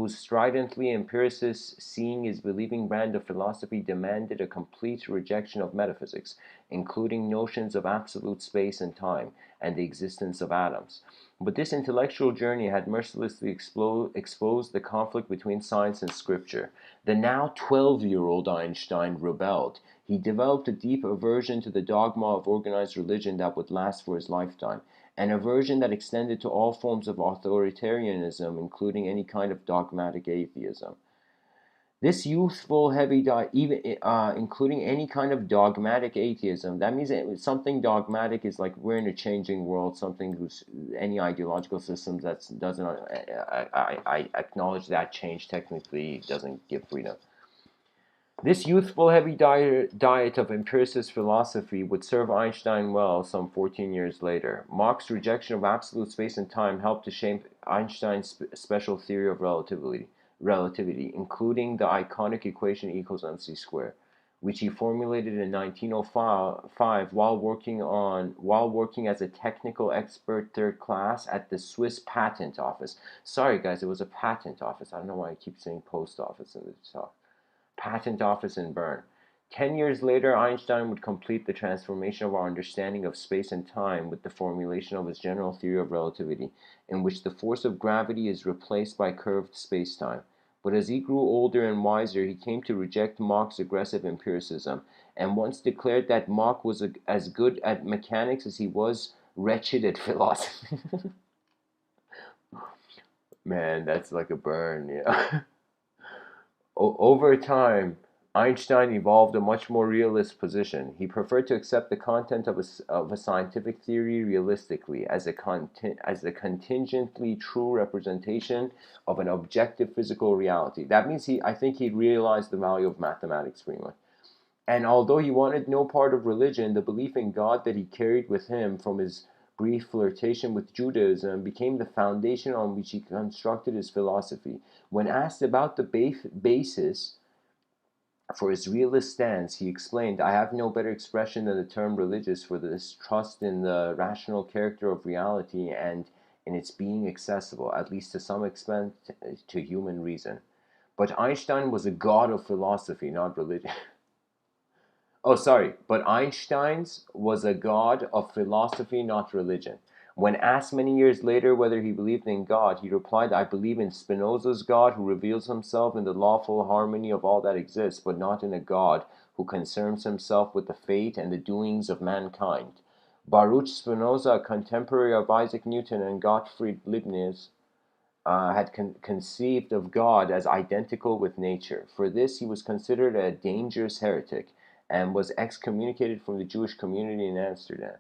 stridently empiricist, seeing is believing brand of philosophy demanded a complete rejection of metaphysics, including notions of absolute space and time, and the existence of atoms. But this intellectual journey had mercilessly exposed the conflict between science and scripture. The now 12-year-old Einstein rebelled. He developed a deep aversion to the dogma of organized religion that would last for his lifetime, an aversion that extended to all forms of authoritarianism, including any kind of dogmatic atheism. This youthful, heavy, including any kind of dogmatic atheism, that means something dogmatic is like we're in a changing world, something who's any ideological systems that doesn't, I acknowledge that change technically doesn't give freedom. This youthful, heavy diet of empiricist philosophy would serve Einstein well some 14 years later. Mach's rejection of absolute space and time helped to shape Einstein's special theory of relativity, including the iconic equation E equals mc squared, which he formulated in 1905 while working as a technical expert third class at the Swiss Patent Office. Sorry, guys, it was a patent office. I don't know why I keep saying post office in this talk. Patent Office in Bern. 10 years later, Einstein would complete the transformation of our understanding of space and time with the formulation of his general theory of relativity, in which the force of gravity is replaced by curved spacetime. But as he grew older and wiser, he came to reject Mach's aggressive empiricism, and once declared that Mach was as good at mechanics as he was wretched at philosophy. Man, that's like a burn, yeah. Over time, Einstein evolved a much more realist position. He preferred to accept the content of a scientific theory realistically as a contingently true representation of an objective physical reality. That means I think he realized the value of mathematics pretty much. And although he wanted no part of religion, the belief in God that he carried with him from his brief flirtation with Judaism became the foundation on which he constructed his philosophy. When asked about the basis for his realist stance, he explained, "I have no better expression than the term religious for this trust in the rational character of reality and in its being accessible, at least to some extent, to human reason." But Einstein was a god of philosophy, not religion. Oh, sorry, but Einstein's was a god of philosophy, not religion. When asked many years later whether he believed in God, he replied, "I believe in Spinoza's God, who reveals himself in the lawful harmony of all that exists, but not in a God who concerns himself with the fate and the doings of mankind." Baruch Spinoza, a contemporary of Isaac Newton and Gottfried Leibniz, had conceived of God as identical with nature. For this, he was considered a dangerous heretic and was excommunicated from the Jewish community in Amsterdam.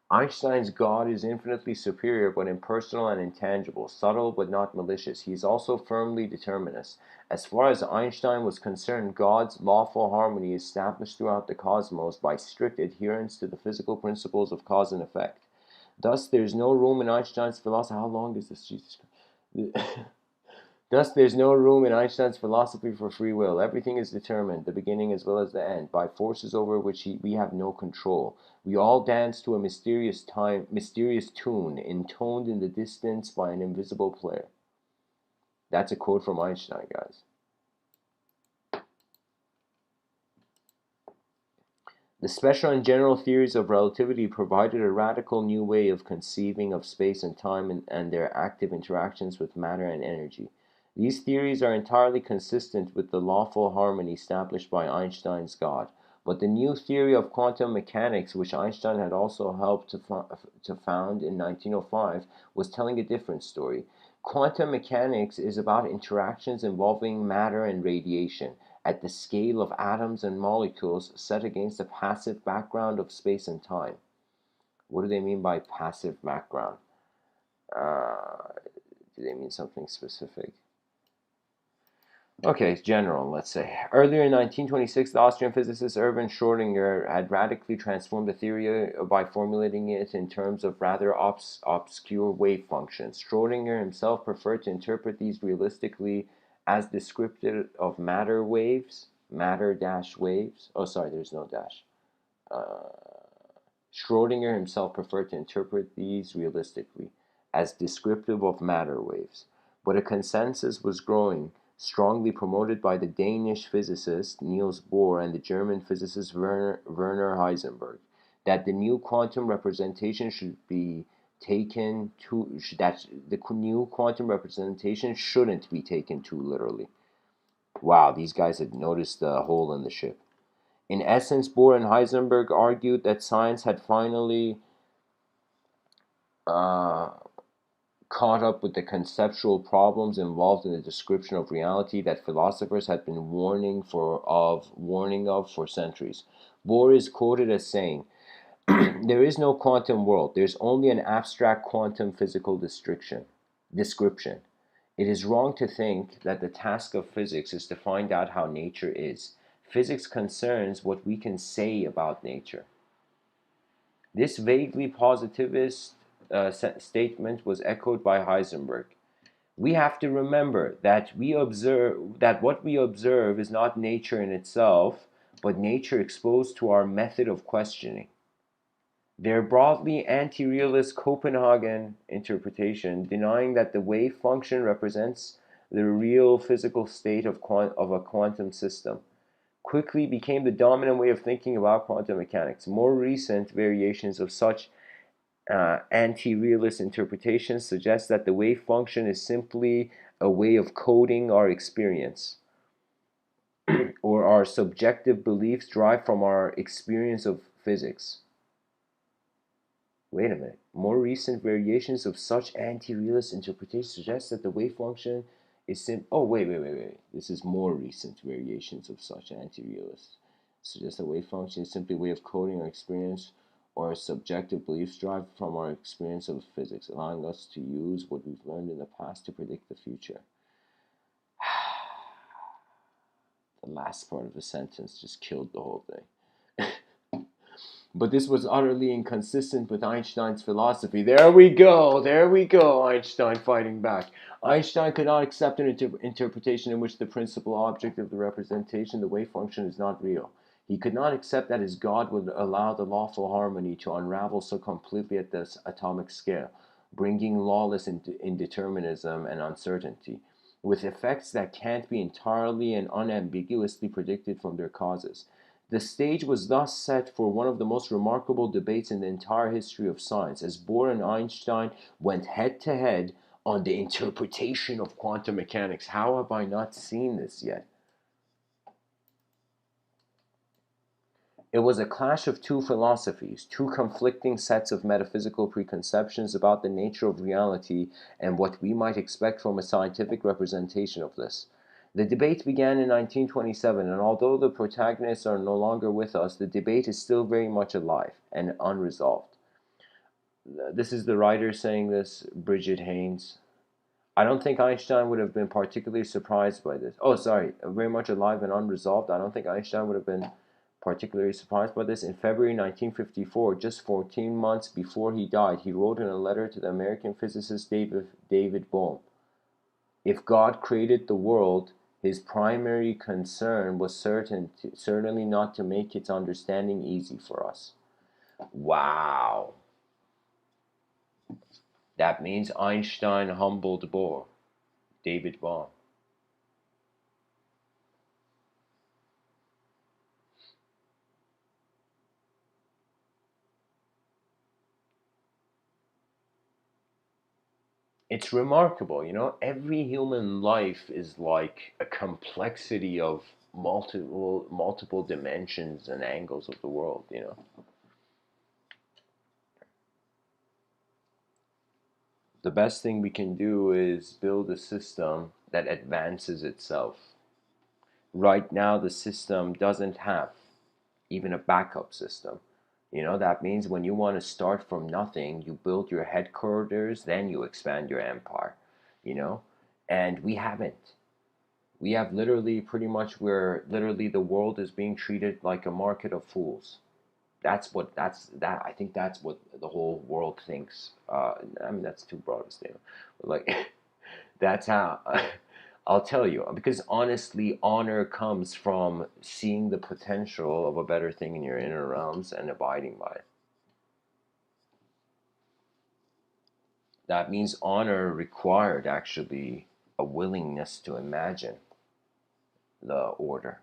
Einstein's God is infinitely superior but impersonal and intangible, subtle but not malicious. He is also firmly determinist. As far as Einstein was concerned, God's lawful harmony is established throughout the cosmos by strict adherence to the physical principles of cause and effect. Thus, there is no room in Einstein's philosophy. How long is this, Jesus Christ? Thus, there's no room in Einstein's philosophy for free will. Everything is determined, the beginning as well as the end, by forces over which we have no control. We all dance to a mysterious tune, intoned in the distance by an invisible player. That's a quote from Einstein, guys. The special and general theories of relativity provided a radical new way of conceiving of space and time and their active interactions with matter and energy. These theories are entirely consistent with the lawful harmony established by Einstein's God. But the new theory of quantum mechanics, which Einstein had also helped to found in 1905, was telling a different story. Quantum mechanics is about interactions involving matter and radiation at the scale of atoms and molecules set against a passive background of space and time. What do they mean by passive background? Uh, do they mean something specific? Okay, general, let's say. Earlier in 1926, the Austrian physicist Erwin Schrödinger had radically transformed the theory by formulating it in terms of rather obscure wave functions. Schrödinger himself preferred to interpret these realistically as descriptive of matter waves, matter-waves. Oh, sorry, there's no dash. Schrödinger himself preferred to interpret these realistically as descriptive of matter waves, but a consensus was growing, strongly promoted by the Danish physicist Niels Bohr and the German physicist Werner Heisenberg, that the new quantum representation should be taken too that the new quantum representation shouldn't be taken too literally. Wow, these guys had noticed the hole in the ship. In essence, Bohr and Heisenberg argued that science had finally uh, caught up with the conceptual problems involved in the description of reality that philosophers had been warning of for centuries. Bohr is quoted as saying, "There is no quantum world. There's only an abstract quantum physical description. It is wrong to think that the task of physics is to find out how nature is. Physics concerns what we can say about nature." This vaguely positivist statement was echoed by Heisenberg. We have to remember that what we observe is not nature in itself, but nature exposed to our method of questioning. Their broadly anti-realist Copenhagen interpretation, denying that the wave function represents the real physical state of a quantum system, quickly became the dominant way of thinking about quantum mechanics. More recent variations of such anti-realist interpretations suggest that the wave function is simply a way of coding our experience, or our subjective beliefs derived from our experience of physics. Wait a minute. More recent variations of such anti-realist interpretations suggest that the wave function is wait. This is more recent variations of such anti-realists. Suggest that wave function is simply a way of coding our experience or our subjective beliefs derived from our experience of physics, allowing us to use what we've learned in the past to predict the future. The last part of the sentence just killed the whole thing. But this was utterly inconsistent with Einstein's philosophy. There we go, Einstein fighting back. Einstein could not accept an interpretation in which the principal object of the representation, the wave function, is not real. He could not accept that his God would allow the lawful harmony to unravel so completely at this atomic scale, bringing lawless indeterminism and uncertainty, with effects that can't be entirely and unambiguously predicted from their causes. The stage was thus set for one of the most remarkable debates in the entire history of science, as Bohr and Einstein went head to head on the interpretation of quantum mechanics. How have I not seen this yet? It was a clash of two philosophies, two conflicting sets of metaphysical preconceptions about the nature of reality and what we might expect from a scientific representation of this. The debate began in 1927, and although the protagonists are no longer with us, the debate is still very much alive and unresolved. This is the writer saying this, Bridget Haynes. I don't think Einstein would have been particularly surprised by this. Oh, sorry, very much alive and unresolved. I don't think Einstein would have been particularly surprised by this. In February 1954, just 14 months before he died, he wrote in a letter to the American physicist David Bohm, "If God created the world, his primary concern was certainly not to make its understanding easy for us." Wow. That means Einstein humbled Bohr, David Bohm. It's remarkable, every human life is like a complexity of multiple dimensions and angles of the world. The best thing we can do is build a system that advances itself. Right now, the system doesn't have even a backup system. That means when you want to start from nothing, you build your headquarters, then you expand your empire, you know? And we haven't. We have literally pretty much where literally the world is being treated like a market of fools. I think that's what the whole world thinks. I mean, that's too broad a statement. But like, that's how. I'll tell you, because honestly, honor comes from seeing the potential of a better thing in your inner realms and abiding by it. That means honor required actually a willingness to imagine the order.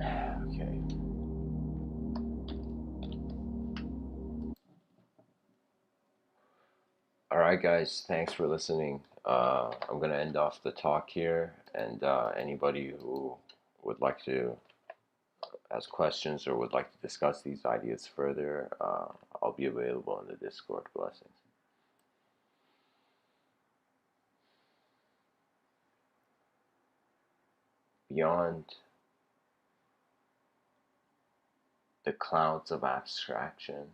Okay. All right, guys. Thanks for listening. I'm gonna end off the talk here, and anybody who would like to ask questions or would like to discuss these ideas further, I'll be available in the Discord. Blessings. Beyond the clouds of abstraction,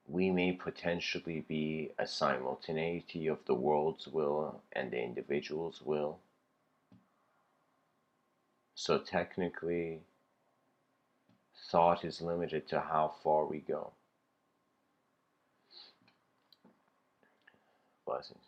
we may potentially be a simultaneity of the world's will and the individual's will. So technically, thought is limited to how far we go. Blessings.